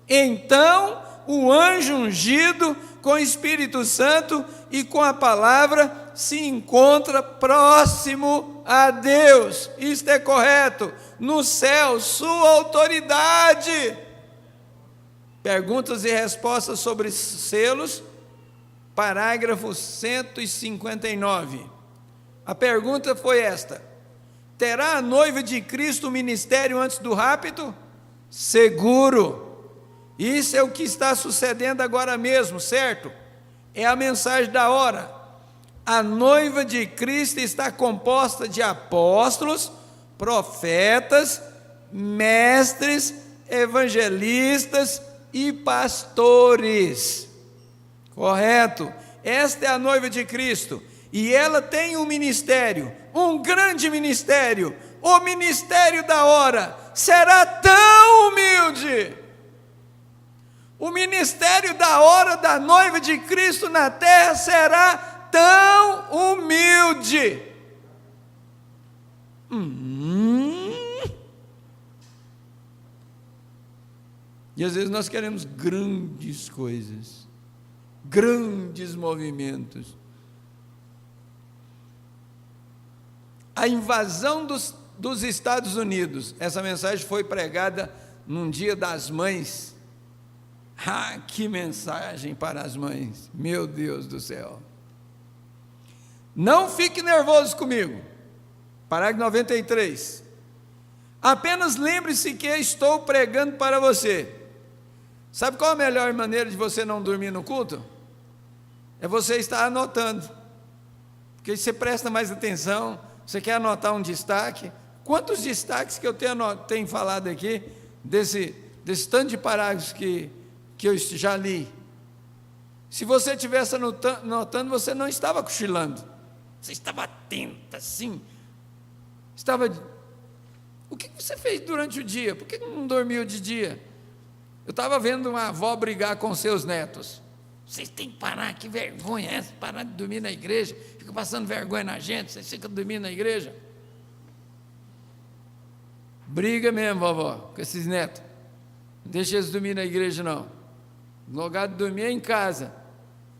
Então o anjo ungido com o Espírito Santo e com a palavra se encontra próximo a Deus, isto é correto, no céu, sua autoridade. Perguntas e respostas sobre selos, parágrafo 159. A pergunta foi esta: terá a noiva de Cristo o ministério antes do rapto? Seguro. Isso é o que está sucedendo agora mesmo, certo? É a mensagem da hora. A noiva de Cristo está composta de apóstolos, profetas, mestres, evangelistas e pastores. Correto? Esta é a noiva de Cristo. E ela tem um ministério, um grande ministério. O ministério da hora será tão humilde. O ministério da hora da noiva de Cristo na terra será tão humilde. E às vezes nós queremos grandes coisas, grandes movimentos. A invasão dos Estados Unidos, essa mensagem foi pregada num Dia das Mães. Ah, que mensagem para as mães, meu Deus do céu. Não fique nervoso comigo. Parágrafo 93. Apenas lembre-se que estou pregando para você. Sabe qual a melhor maneira de você não dormir no culto? É você estar anotando. Porque você presta mais atenção, você quer anotar um destaque. Quantos destaques que eu tenho falado aqui, desse tanto de parágrafos que eu já li. Se você estivesse anotando, você não estava cochilando. Você estava atento, assim. O que você fez durante o dia? Por que não dormiu de dia? Eu estava vendo uma avó brigar com seus netos. Vocês têm que parar, que vergonha é essa? Parar de dormir na igreja. Fica passando vergonha na gente, vocês ficam dormindo na igreja. Briga mesmo, vovó, com esses netos. Não deixa eles dormir na igreja, não. No lugar de dormir é em casa.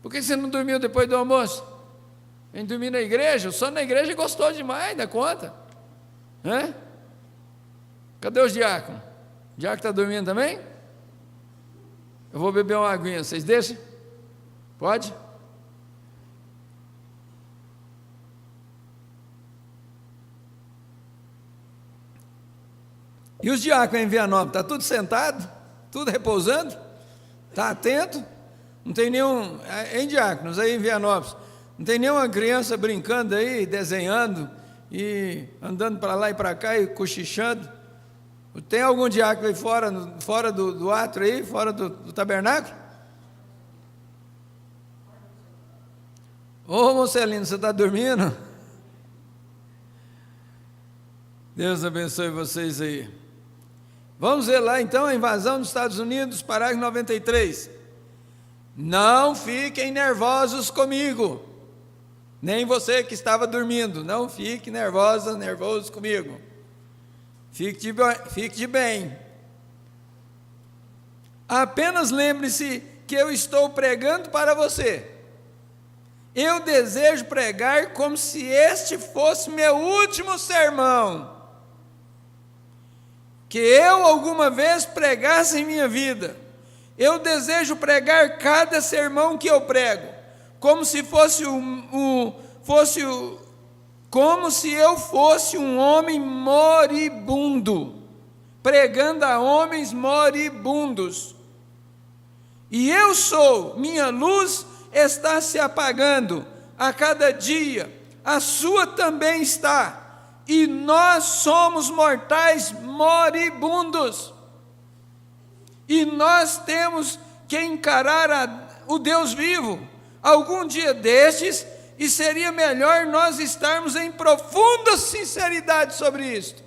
Por que você não dormiu depois do almoço? Vem dormir na igreja? O sono na igreja gostou demais, dá conta? Hã? Cadê os diáconos? O diácono está dormindo também? Eu vou beber uma aguinha, vocês deixam? Pode? E os diáconos em Vianópolis, está tudo sentado? Tudo repousando? Está atento? Não tem nenhum, em diáconos aí em Vianópolis, não tem nenhuma criança brincando aí, desenhando e andando para lá e para cá e cochichando? Tem algum diácono aí fora do átrio aí, fora do tabernáculo? Ô Mocelino, você está dormindo? Deus abençoe vocês aí. Vamos ver lá então a invasão dos Estados Unidos, parágrafo 93. Não fiquem nervosos comigo, nem você que estava dormindo, não fique nervoso comigo. Fique de bem. Apenas lembre-se que eu estou pregando para você. Eu desejo pregar como se este fosse meu último sermão que eu alguma vez pregasse em minha vida. Eu desejo pregar cada sermão que eu prego, como se como se eu fosse um homem moribundo, pregando a homens moribundos. E eu sou, minha luz está se apagando a cada dia, a sua também está, e nós somos mortais moribundos, e nós temos que encarar o Deus vivo, algum dia destes, e seria melhor nós estarmos em profunda sinceridade sobre isto.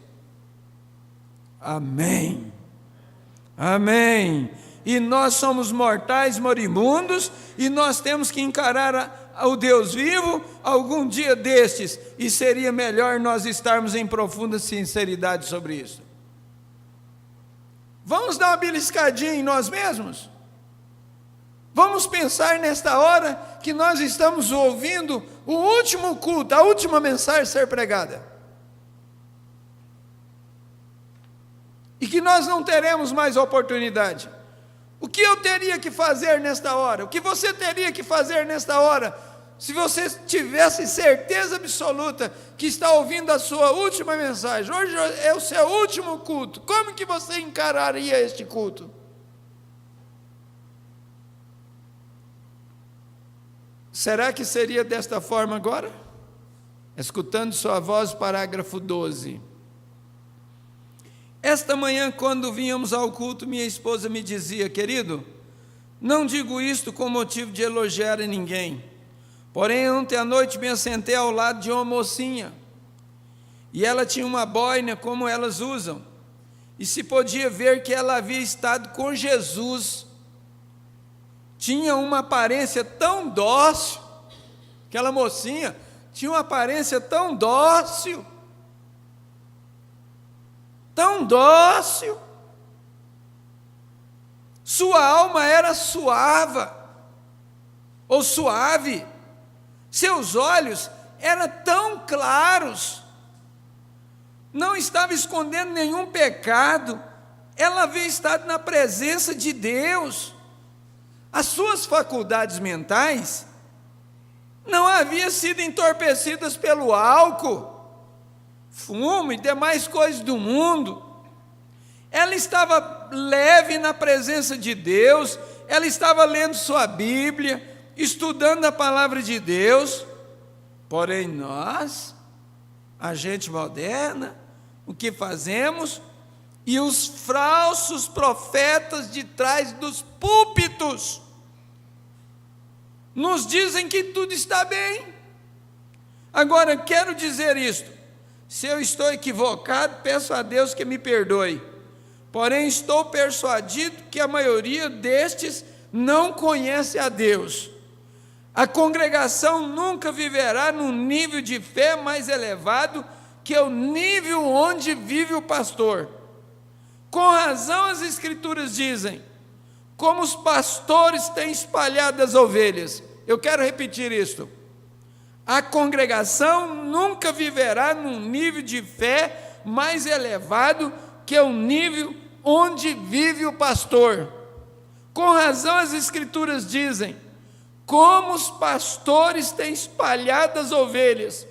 Amém. Amém. E nós somos mortais moribundos, e nós temos que encarar o Deus vivo algum dia destes, e seria melhor nós estarmos em profunda sinceridade sobre isso. Vamos dar uma beliscadinha em nós mesmos? Vamos pensar nesta hora que nós estamos ouvindo o último culto, a última mensagem ser pregada. e que nós não teremos mais oportunidade. O que eu teria que fazer nesta hora? O que você teria que fazer nesta hora? Se você tivesse certeza absoluta que está ouvindo a sua última mensagem, hoje é o seu último culto, como que você encararia este culto? Será que seria desta forma agora? Escutando sua voz, parágrafo 12. Esta manhã, quando vínhamos ao culto, minha esposa me dizia: querido, não digo isto com motivo de elogiar a ninguém, porém ontem à noite me assentei ao lado de uma mocinha, e ela tinha uma boina como elas usam, e se podia ver que ela havia estado com Jesus. Tinha uma aparência tão dócil, aquela mocinha tinha uma aparência tão dócil, sua alma era suave, seus olhos eram tão claros, não estava escondendo nenhum pecado, ela havia estado na presença de Deus. As suas faculdades mentais não haviam sido entorpecidas pelo álcool, fumo e demais coisas do mundo. Ela estava leve na presença de Deus, ela estava lendo sua Bíblia, estudando a palavra de Deus. Porém nós, a gente moderna, o que fazemos? E os falsos profetas de trás dos púlpitos nos dizem que tudo está bem. Agora, quero dizer isto: se eu estou equivocado, peço a Deus que me perdoe, porém estou persuadido que a maioria destes não conhece a Deus. A congregação nunca viverá num nível de fé mais elevado que o nível onde vive o pastor. Com razão as Escrituras dizem: como os pastores têm espalhado as ovelhas. Eu quero repetir isto: a congregação nunca viverá num nível de fé mais elevado que o nível onde vive o pastor. Com razão as Escrituras dizem: como os pastores têm espalhado as ovelhas,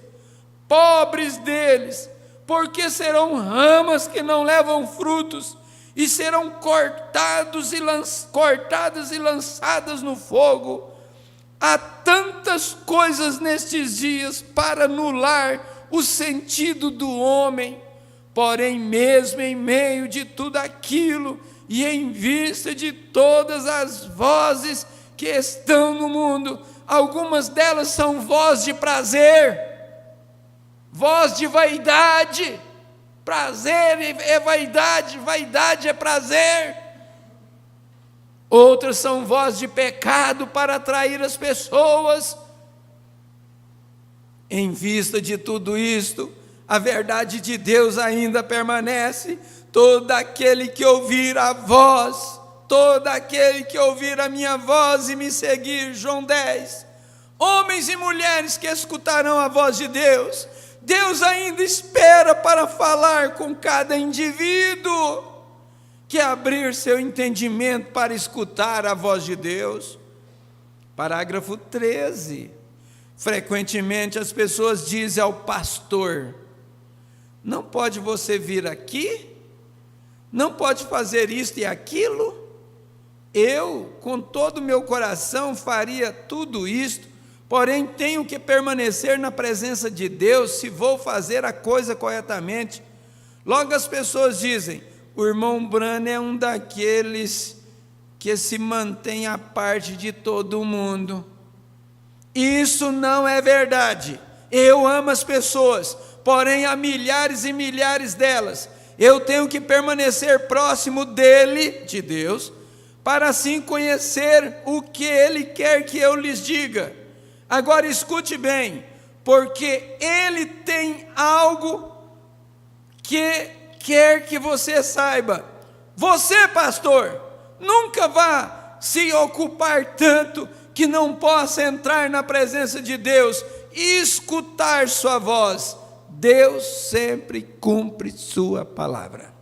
pobres deles, porque serão ramas que não levam frutos, e serão cortadas e lançadas no fogo. Há tantas coisas nestes dias para anular o sentido do homem, porém mesmo em meio de tudo aquilo, e em vista de todas as vozes que estão no mundo, algumas delas são voz de prazer, voz de vaidade. Prazer é vaidade, vaidade é prazer. Outras são voz de pecado para atrair as pessoas. Em vista de tudo isto, a verdade de Deus ainda permanece: todo aquele que ouvir a voz, todo aquele que ouvir a minha voz e me seguir, João 10, homens e mulheres que escutarão a voz de Deus, Deus ainda espera para falar com cada indivíduo que abrir seu entendimento para escutar a voz de Deus. Parágrafo 13. Frequentemente as pessoas dizem ao pastor: não pode você vir aqui? Não pode fazer isto e aquilo? Eu, com todo o meu coração, faria tudo isto, porém tenho que permanecer na presença de Deus se vou fazer a coisa corretamente. Logo as pessoas dizem: o irmão Brano é um daqueles que se mantém à parte de todo mundo. Isso não é verdade. Eu amo as pessoas, porém há milhares e milhares delas. Eu tenho que permanecer próximo dele, de Deus, para assim conhecer o que ele quer que eu lhes diga. Agora escute bem, porque ele tem algo que quer que você saiba. Você, pastor, nunca vá se ocupar tanto que não possa entrar na presença de Deus e escutar sua voz. Deus sempre cumpre sua palavra.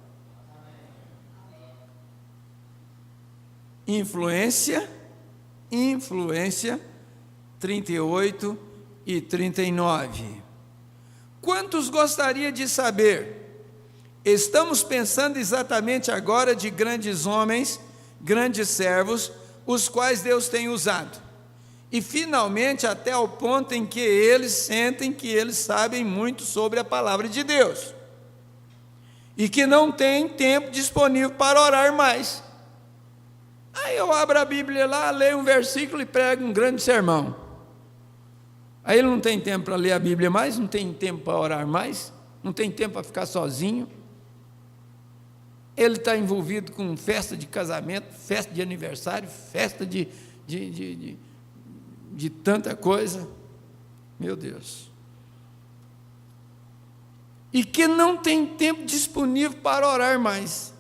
influência, 38 e 39. Quantos gostaria de saber? Estamos pensando exatamente agora de grandes homens, grandes servos, os quais Deus tem usado. E finalmente até ao ponto em que eles sentem que eles sabem muito sobre a palavra de Deus. E que não têm tempo disponível para orar mais. Aí eu abro a Bíblia lá, leio um versículo e prego um grande sermão. Aí ele não tem tempo para ler a Bíblia mais, não tem tempo para orar mais, não tem tempo para ficar sozinho. Ele está envolvido com festa de casamento, festa de aniversário, festa de tanta coisa. Meu Deus. E que não tem tempo disponível para orar mais.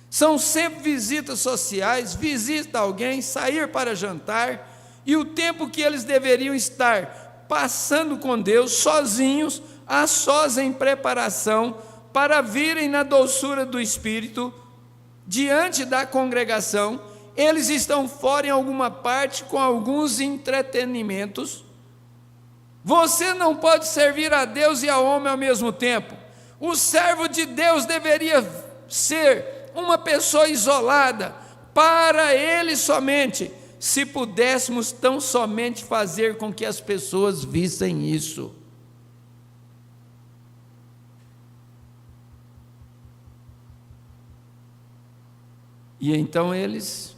São sempre visitas sociais, visita alguém, sair para jantar, e o tempo que eles deveriam estar passando com Deus, sozinhos, a sós em preparação, para virem na doçura do Espírito, diante da congregação, eles estão fora em alguma parte com alguns entretenimentos. Você não pode servir a Deus e ao homem ao mesmo tempo. O servo de Deus deveria ser uma pessoa isolada, para ele somente, se pudéssemos tão somente fazer com que as pessoas vissem isso. E então eles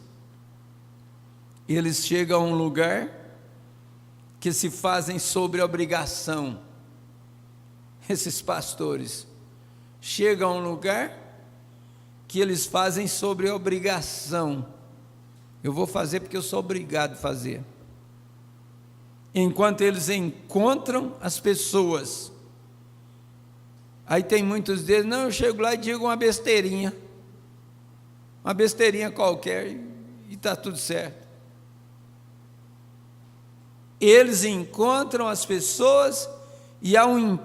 chegam a um lugar que se fazem sobre obrigação. Esses pastores chegam a um lugar que eles fazem sobre obrigação. Eu vou fazer porque eu sou obrigado a fazer. Enquanto eles encontram as pessoas. Aí tem muitos deles, não, eu chego lá e digo uma besteirinha qualquer, e está tudo certo. Eles encontram as pessoas e há um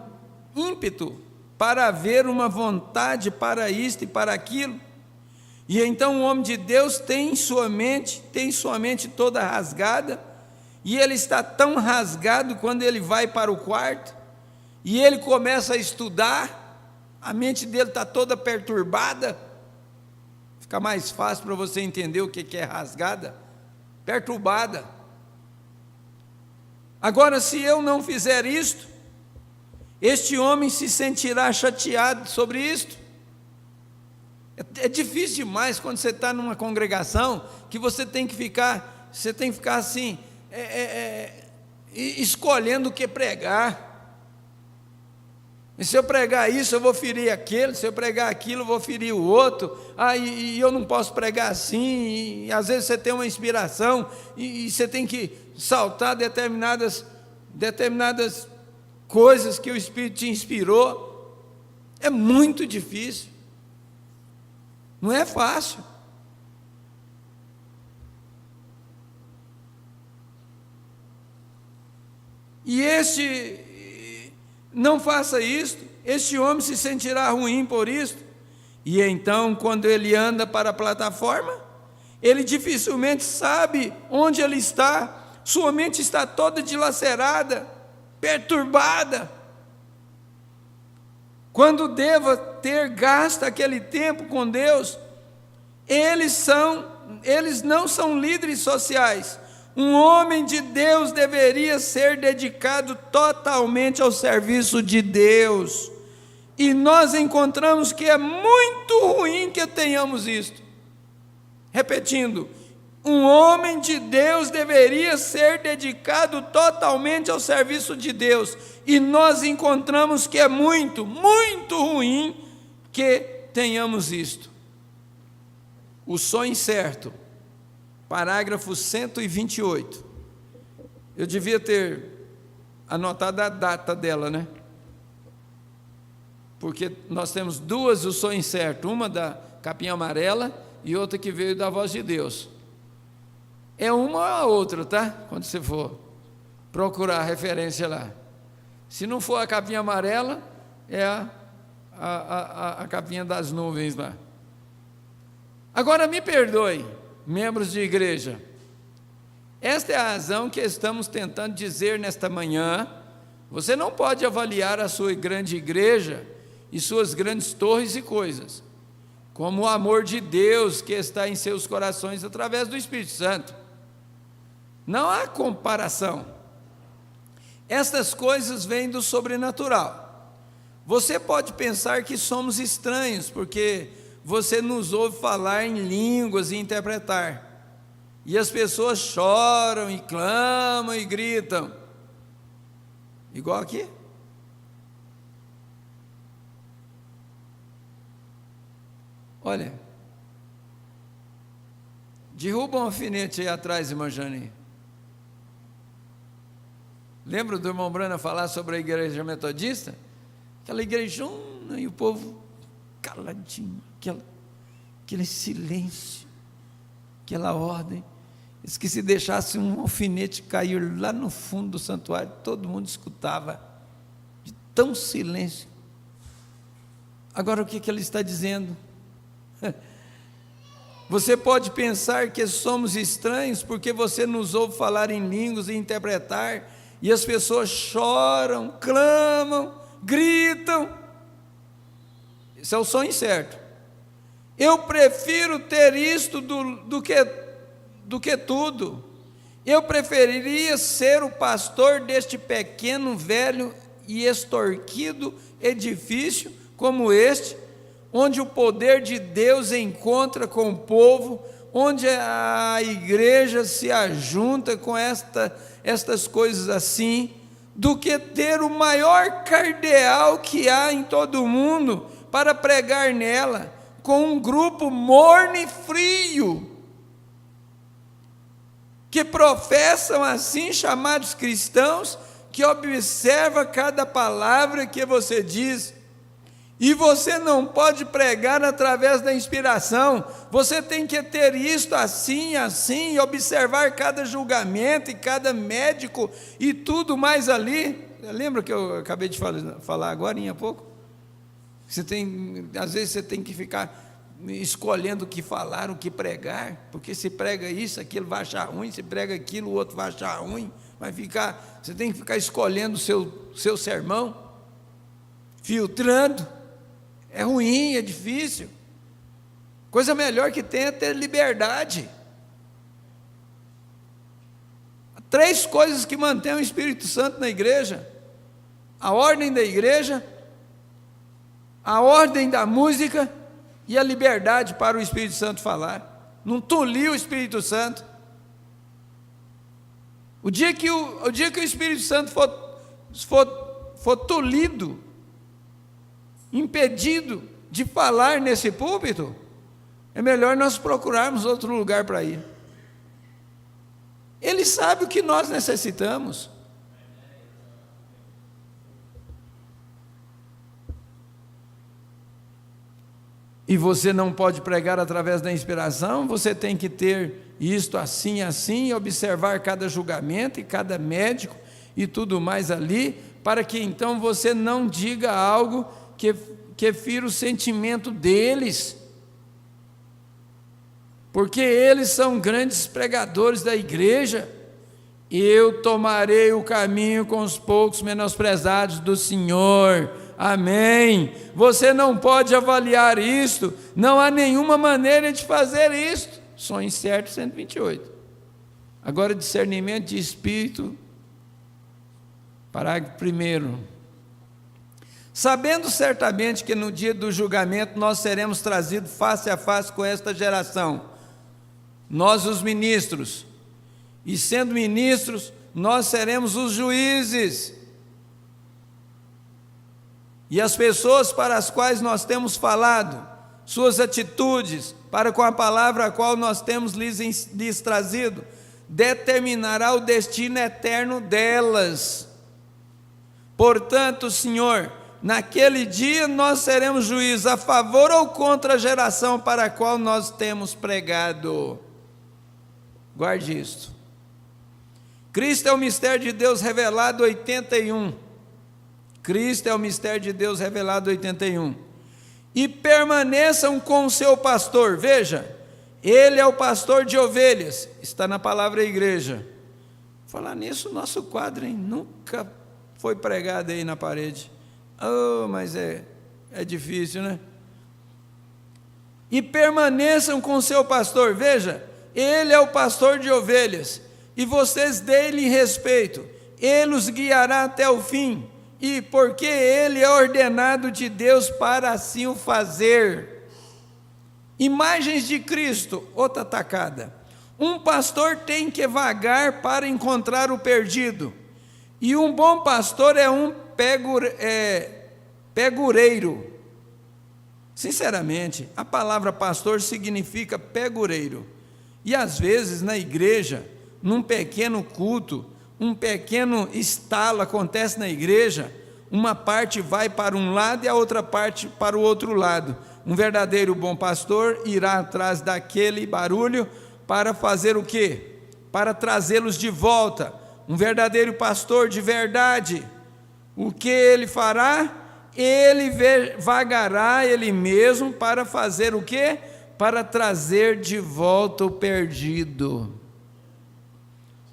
ímpeto para haver uma vontade para isto e para aquilo. E então o homem de Deus tem sua mente toda rasgada, e ele está tão rasgado quando ele vai para o quarto, e ele começa a estudar, a mente dele está toda perturbada. Fica mais fácil para você entender o que é rasgada, perturbada. Agora, se eu não fizer isto, este homem se sentirá chateado sobre isto. É difícil demais quando você está numa congregação, que você tem que ficar assim, escolhendo o que pregar. E se eu pregar isso, eu vou ferir aquele, se eu pregar aquilo, eu vou ferir o outro, e eu não posso pregar assim, e às vezes você tem uma inspiração, e você tem que saltar determinadas coisas que o Espírito te inspirou. É muito difícil, não é fácil. E não faça isto, este homem se sentirá ruim por isto, e então quando ele anda para a plataforma, ele dificilmente sabe onde ele está, sua mente está toda dilacerada, perturbada. Quando deva ter gasto aquele tempo com Deus, eles não são líderes sociais. Um homem de Deus deveria ser dedicado totalmente ao serviço de Deus. E nós encontramos que é muito ruim que tenhamos isto. Repetindo, um homem de Deus deveria ser dedicado totalmente ao serviço de Deus. E nós encontramos que é muito, muito ruim que tenhamos isto. O sonho certo, parágrafo 128. Eu devia ter anotado a data dela, né? Porque nós temos duas o sonho certo, uma da capinha amarela e outra que veio da Voz de Deus. É uma ou a outra, tá? Quando você for procurar a referência lá. Se não for a capinha amarela, é a capinha das nuvens lá. Agora me perdoe, membros de igreja, esta é a razão que estamos tentando dizer nesta manhã. Você não pode avaliar a sua grande igreja e suas grandes torres e coisas como o amor de Deus que está em seus corações através do Espírito Santo. Não há comparação. Estas coisas vêm do sobrenatural. Você pode pensar que somos estranhos, porque você nos ouve falar em línguas e interpretar, e as pessoas choram e clamam e gritam, igual aqui. Olha, derruba um alfinete aí atrás, irmã Jane. Lembra do irmão Brana falar sobre a igreja metodista? Aquela igrejona e o povo caladinho, aquele silêncio, aquela ordem. Diz que se deixasse um alfinete cair lá no fundo do santuário, todo mundo escutava, de tão silêncio. Agora o que ele está dizendo? Você pode pensar que somos estranhos porque você nos ouve falar em línguas e interpretar, e as pessoas choram, clamam, gritam. Esse é o sonho certo. Eu prefiro ter isto do que tudo. Eu preferiria ser o pastor deste pequeno, velho e extorquido edifício como este, onde o poder de Deus encontra com o povo, onde a igreja se ajunta com estas coisas assim, do que ter o maior cardeal que há em todo o mundo para pregar nela, com um grupo morno e frio, que professam assim chamados cristãos, que observa cada palavra que você diz. E você não pode pregar através da inspiração, você tem que ter isto assim, assim, e observar cada julgamento e cada médico e tudo mais ali. Lembra que eu acabei de falar agora há pouco? Às vezes você tem que ficar escolhendo o que falar, o que pregar, porque se prega isso, aquilo vai achar ruim, se prega aquilo, o outro vai achar ruim, você tem que ficar escolhendo o seu sermão, filtrando. É ruim, é difícil. Coisa melhor que tem é ter liberdade. Há 3 coisas que mantêm o Espírito Santo na igreja: a ordem da igreja, a ordem da música e a liberdade para o Espírito Santo falar. Não tolir o Espírito Santo. O dia que o Espírito Santo for tolhido, impedido de falar nesse púlpito, é melhor nós procurarmos outro lugar para ir. Ele sabe o que nós necessitamos. E você não pode pregar através da inspiração, você tem que ter isto assim, assim, e observar cada julgamento e cada médico e tudo mais ali, para que então você não diga algo que fira o sentimento deles, porque eles são grandes pregadores da igreja. Eu tomarei o caminho com os poucos menosprezados do Senhor, amém. Você não pode avaliar isto, não há nenhuma maneira de fazer isto. Sonho certo 128. Agora, discernimento de espírito, parágrafo 1º. Sabendo certamente que no dia do julgamento nós seremos trazidos face a face com esta geração, nós os ministros, e sendo ministros, nós seremos os juízes, e as pessoas para as quais nós temos falado, suas atitudes, para com a palavra a qual nós temos lhes trazido, determinará o destino eterno delas. Portanto, Senhor, naquele dia nós seremos juízes a favor ou contra a geração para a qual nós temos pregado. Guarde isto. Cristo é o mistério de Deus revelado 81. Cristo é o mistério de Deus revelado 81. E permaneçam com o seu pastor. Veja, Ele é o pastor de ovelhas, está na palavra igreja. Falar nisso, nosso quadro nunca foi pregado aí na parede. Oh, mas é difícil, né? E permaneçam com seu pastor. Veja, ele é o pastor de ovelhas, e vocês dêem-lhe respeito. Ele os guiará até o fim, e porque ele é ordenado de Deus para assim o fazer. Imagens de Cristo, outra tacada. Um pastor tem que vagar para encontrar o perdido, e um bom pastor é um pegureiro. Sinceramente, a palavra pastor significa pegureiro, e às vezes na igreja, num pequeno culto, um pequeno estalo acontece na igreja, uma parte vai para um lado e a outra parte para o outro lado. Um verdadeiro bom pastor irá atrás daquele barulho para fazer o quê? Para trazê-los de volta. Um verdadeiro pastor de verdade, o que ele fará? Ele vagará ele mesmo para fazer o quê? Para trazer de volta o perdido.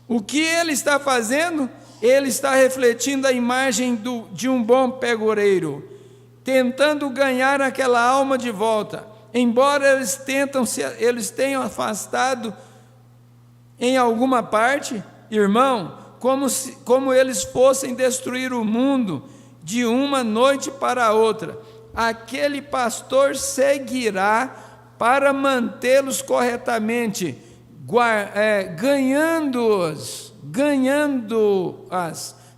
O que ele está fazendo? Ele está refletindo a imagem de um bom pegureiro, tentando ganhar aquela alma de volta. Embora eles tenham afastado em alguma parte, irmão, como eles fossem destruir o mundo de uma noite para outra, aquele pastor seguirá para mantê-los corretamente, ganhando-as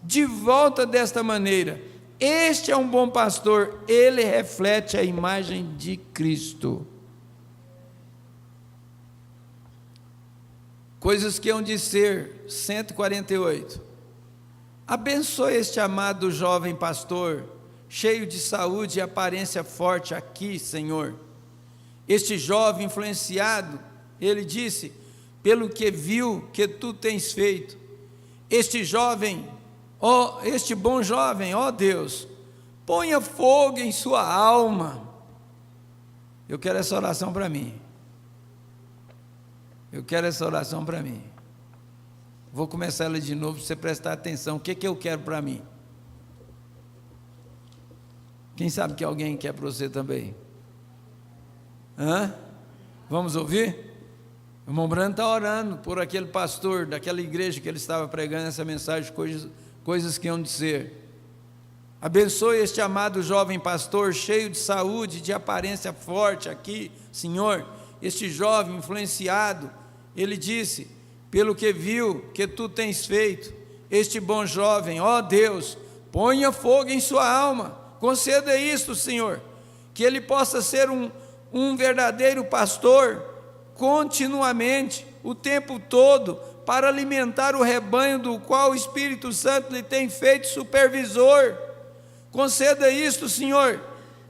de volta desta maneira. Este é um bom pastor, ele reflete a imagem de Cristo. Coisas que hão de ser, 148. Abençoe este amado jovem pastor, cheio de saúde e aparência forte aqui, Senhor. Este jovem influenciado, ele disse, pelo que viu que tu tens feito. Este jovem, este bom jovem, ó Deus, ponha fogo em sua alma. Eu quero essa oração para mim. Eu quero essa oração para mim. Vou começar ela de novo para você prestar atenção. O que eu quero para mim? Quem sabe que alguém quer para você também? Vamos ouvir? O irmão Brando está orando por aquele pastor daquela igreja que ele estava pregando essa mensagem, coisas que hão de ser. Abençoe este amado jovem pastor, cheio de saúde, de aparência forte aqui, Senhor. Este jovem influenciado, ele disse, pelo que viu que tu tens feito, este bom jovem, ó Deus, ponha fogo em sua alma, conceda isto, Senhor, que ele possa ser um verdadeiro pastor, continuamente, o tempo todo, para alimentar o rebanho do qual o Espírito Santo lhe tem feito supervisor. Conceda isto, Senhor,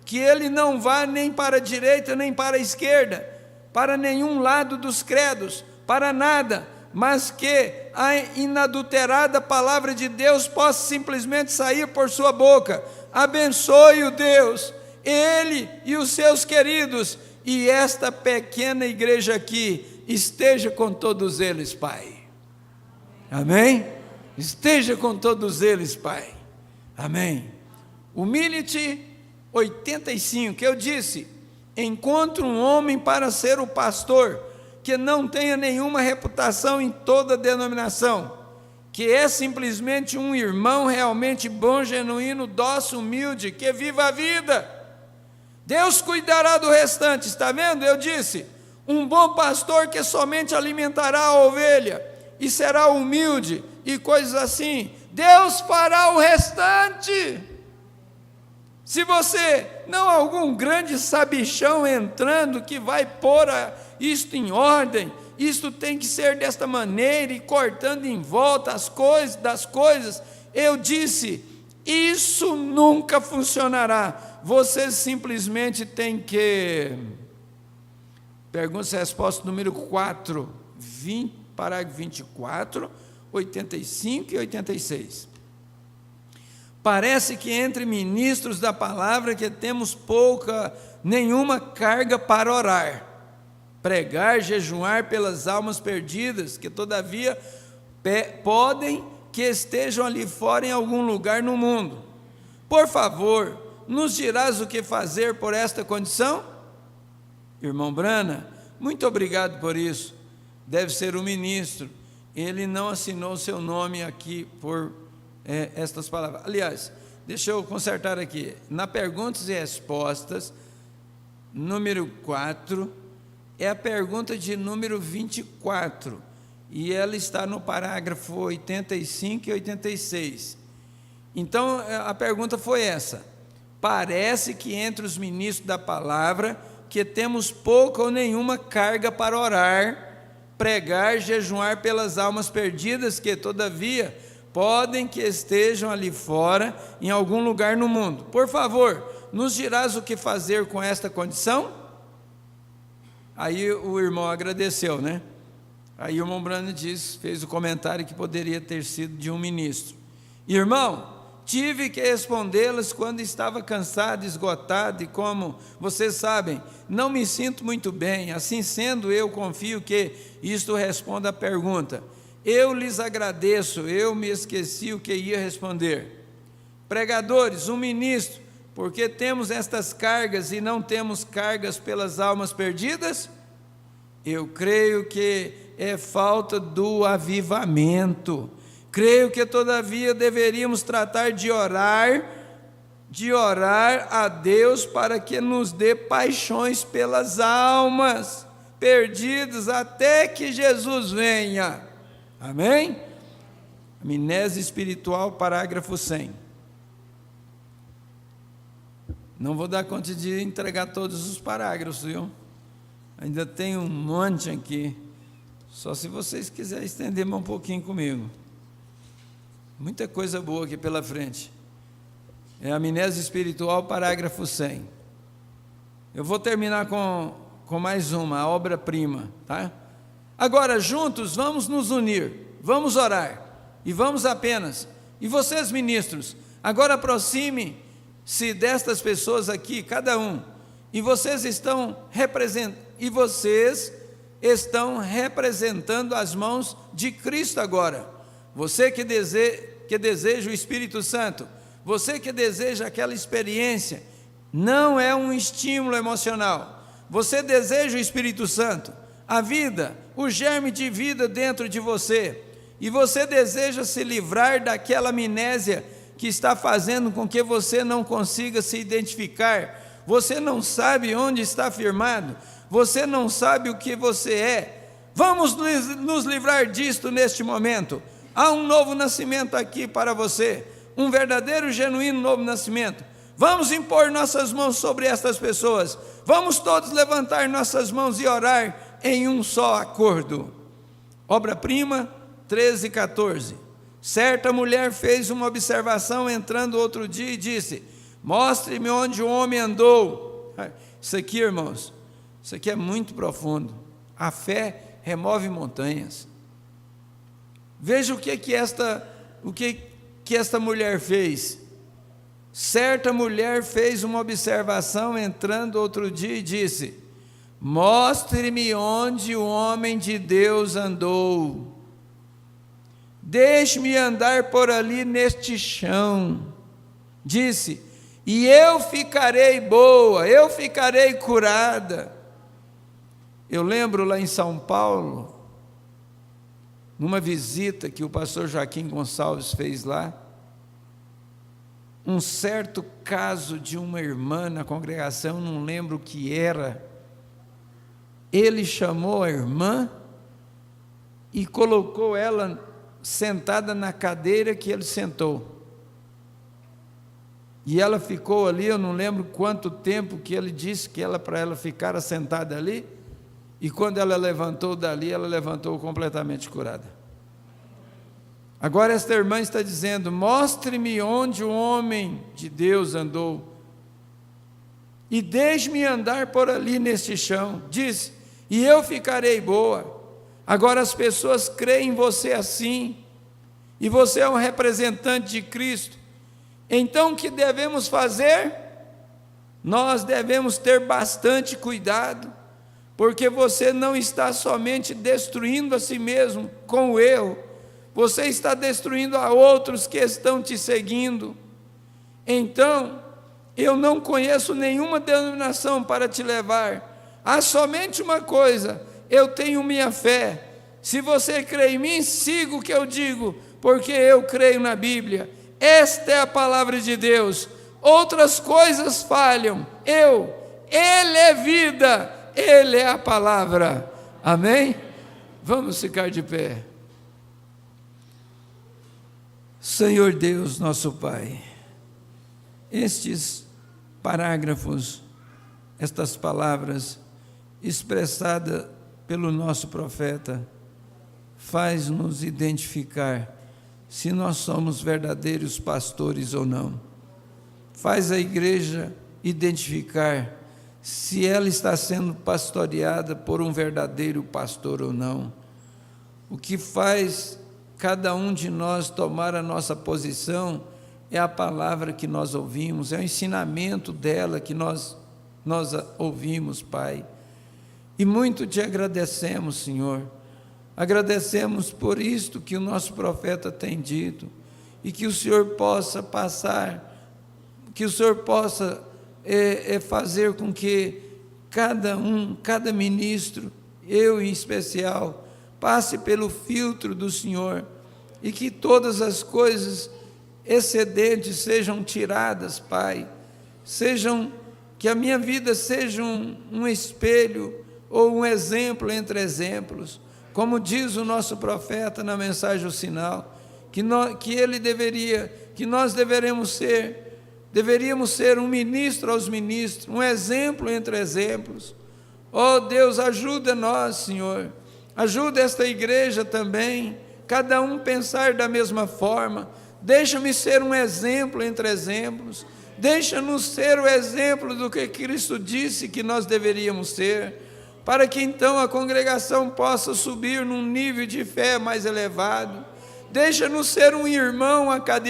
que ele não vá nem para a direita, nem para a esquerda, para nenhum lado dos credos, para nada, mas que a inadulterada palavra de Deus possa simplesmente sair por sua boca. Abençoe-o, Deus, ele e os seus queridos, e esta pequena igreja aqui, esteja com todos eles, Pai. Amém? Esteja com todos eles, Pai. Amém. Humilhe-te, 85, eu disse, encontre um homem para ser o pastor, que não tenha nenhuma reputação em toda denominação, que é simplesmente um irmão realmente bom, genuíno, dócil, humilde, que viva a vida. Deus cuidará do restante, está vendo? Eu disse, um bom pastor que somente alimentará a ovelha, e será humilde, e coisas assim. Deus fará o restante. Se você, não algum grande sabichão entrando que vai pôr isto em ordem, isto tem que ser desta maneira, e cortando em volta as coisas das coisas, eu disse, isso nunca funcionará. Você simplesmente tem que, pergunta e resposta número 4, parágrafo 24, 85 e 86. Parece que entre ministros da palavra que temos nenhuma carga para orar. pregar, jejuar pelas almas perdidas, que todavia podem que estejam ali fora em algum lugar no mundo. Por favor, nos dirás o que fazer por esta condição? Irmão Brana, muito obrigado por isso. Deve ser o ministro. Ele não assinou seu nome aqui por estas palavras. Aliás, deixa eu consertar aqui. Na perguntas e respostas, número 4, é a pergunta de número 24. E ela está no parágrafo 85 e 86. Então, a pergunta foi essa: parece que entre os ministros da palavra, que temos pouca ou nenhuma carga para orar, pregar, jejuar pelas almas perdidas, que todavia podem que estejam ali fora, em algum lugar no mundo. Por favor, nos dirás o que fazer com esta condição? Aí o irmão agradeceu, né? Aí o irmão Brano fez o comentário que poderia ter sido de um ministro. Irmão, tive que respondê-las quando estava cansado, esgotado, e como vocês sabem, não me sinto muito bem. Assim sendo, eu confio que isto responda à pergunta. Eu lhes agradeço, eu me esqueci o que ia responder. Pregadores, um ministro, porque temos estas cargas e não temos cargas pelas almas perdidas? Eu creio que é falta do avivamento. Creio que todavia deveríamos tratar de orar a Deus para que nos dê paixões pelas almas perdidas até que Jesus venha. Amém? Amnésia espiritual, parágrafo 100. Não vou dar conta de entregar todos os parágrafos, viu? Ainda tem um monte aqui. Só se vocês quiserem estender mais um pouquinho comigo. Muita coisa boa aqui pela frente. É a amnésia espiritual, parágrafo 100. Eu vou terminar com mais uma, a obra-prima, tá? Agora, juntos, vamos nos unir, vamos orar, e vamos apenas, e vocês ministros, agora aproxime-se destas pessoas aqui, cada um, e vocês estão representando as mãos de Cristo agora. Você que deseja o Espírito Santo, você que deseja aquela experiência, não é um estímulo emocional, você deseja o Espírito Santo, a vida, o germe de vida dentro de você, e você deseja se livrar daquela amnésia que está fazendo com que você não consiga se identificar, você não sabe onde está firmado, você não sabe o que você é. Vamos nos livrar disto neste momento. Há um novo nascimento aqui para você, um verdadeiro, genuíno novo nascimento. Vamos impor nossas mãos sobre estas pessoas, vamos todos levantar nossas mãos e orar em um só acordo. Obra-prima 13:14. Certa mulher fez uma observação entrando outro dia e disse: mostre-me onde o homem andou. Isso aqui, irmãos, isso aqui é muito profundo. A fé remove montanhas. Veja o que esta mulher fez. Certa mulher fez uma observação entrando outro dia e disse: mostre-me onde o homem de Deus andou. Deixe-me andar por ali neste chão. Disse: e eu ficarei boa, eu ficarei curada. Eu lembro lá em São Paulo, numa visita que o pastor Joaquim Gonçalves fez lá, um certo caso de uma irmã na congregação, não lembro o que era, ele chamou a irmã e colocou ela sentada na cadeira que ele sentou, e ela ficou ali, eu não lembro quanto tempo que ele disse que para ela ficar sentada ali, e quando ela levantou dali, ela levantou completamente curada. Agora esta irmã está dizendo: mostre-me onde o homem de Deus andou, e deixe-me andar por ali neste chão. Diz: e eu ficarei boa. Agora as pessoas creem em você assim, e você é um representante de Cristo. Então o que devemos fazer? Nós devemos ter bastante cuidado, porque você não está somente destruindo a si mesmo com o erro, você está destruindo a outros que estão te seguindo. Então, eu não conheço nenhuma denominação para te levar. Há somente uma coisa: eu tenho minha fé. Se você crê em mim, siga o que eu digo, porque eu creio na Bíblia. Esta é a palavra de Deus. Outras coisas falham. Ele é vida, Ele é a palavra. Amém? Vamos ficar de pé. Senhor Deus, nosso Pai, estes parágrafos, estas palavras expressadas pelo nosso profeta, faz-nos identificar se nós somos verdadeiros pastores ou não. Faz a igreja identificar se ela está sendo pastoreada por um verdadeiro pastor ou não. O que faz cada um de nós tomar a nossa posição é a palavra que nós ouvimos, é o ensinamento dela que nós ouvimos, Pai. E muito te agradecemos, Senhor. Agradecemos por isto que o nosso profeta tem dito, e que o Senhor possa passar, que o Senhor possa fazer com que cada ministro, eu em especial, passe pelo filtro do Senhor, e que todas as coisas excedentes sejam tiradas, Pai, que a minha vida seja um espelho ou um exemplo entre exemplos, como diz o nosso profeta na mensagem do sinal, que nós deveríamos ser um ministro aos ministros, um exemplo entre exemplos. Oh Deus, ajuda nós, Senhor, ajuda esta igreja também, cada um pensar da mesma forma. Deixa-me ser um exemplo entre exemplos, deixa-nos ser o exemplo do que Cristo disse que nós deveríamos ser, para que então a congregação possa subir num nível de fé mais elevado. Deixa-nos ser um irmão a cada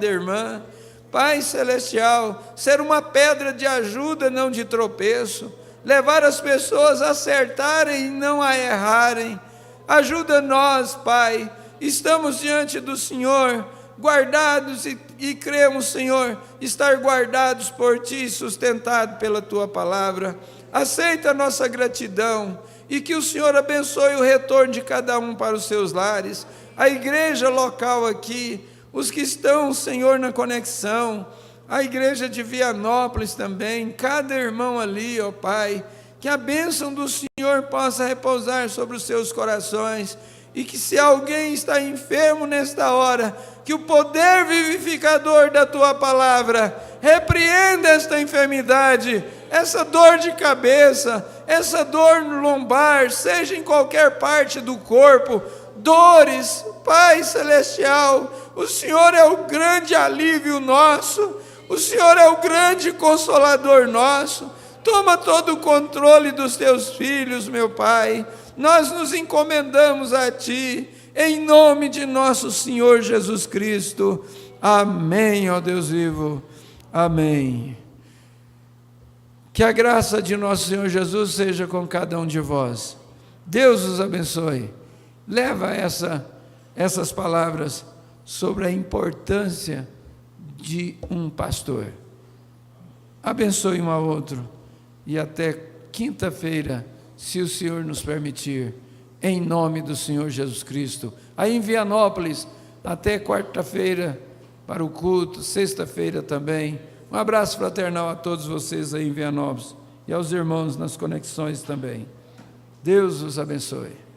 irmã, Pai Celestial, ser uma pedra de ajuda, não de tropeço, levar as pessoas a acertarem e não a errarem. Ajuda nós, Pai, estamos diante do Senhor, guardados e cremos, Senhor, estar guardados por Ti e sustentados pela Tua palavra. Aceita a nossa gratidão e que o Senhor abençoe o retorno de cada um para os seus lares, a igreja local aqui, os que estão, Senhor, na conexão, a igreja de Vianópolis também, cada irmão ali, ó Pai, que a bênção do Senhor possa repousar sobre os seus corações, e que se alguém está enfermo nesta hora, que o poder vivificador da Tua palavra repreenda esta enfermidade, essa dor de cabeça, essa dor no lombar, seja em qualquer parte do corpo, dores, Pai Celestial, o Senhor é o grande alívio nosso, o Senhor é o grande consolador nosso. Toma todo o controle dos Teus filhos, meu Pai, nós nos encomendamos a Ti, em nome de nosso Senhor Jesus Cristo. Amém, ó Deus vivo, amém. Que a graça de nosso Senhor Jesus seja com cada um de vós. Deus os abençoe. Leva essas palavras sobre a importância de um pastor. Abençoe um ao outro. E até quinta-feira, se o Senhor nos permitir, em nome do Senhor Jesus Cristo. Aí em Vianópolis, até quarta-feira para o culto, sexta-feira também. Um abraço fraternal a todos vocês aí em Vianópolis e aos irmãos nas conexões também. Deus os abençoe.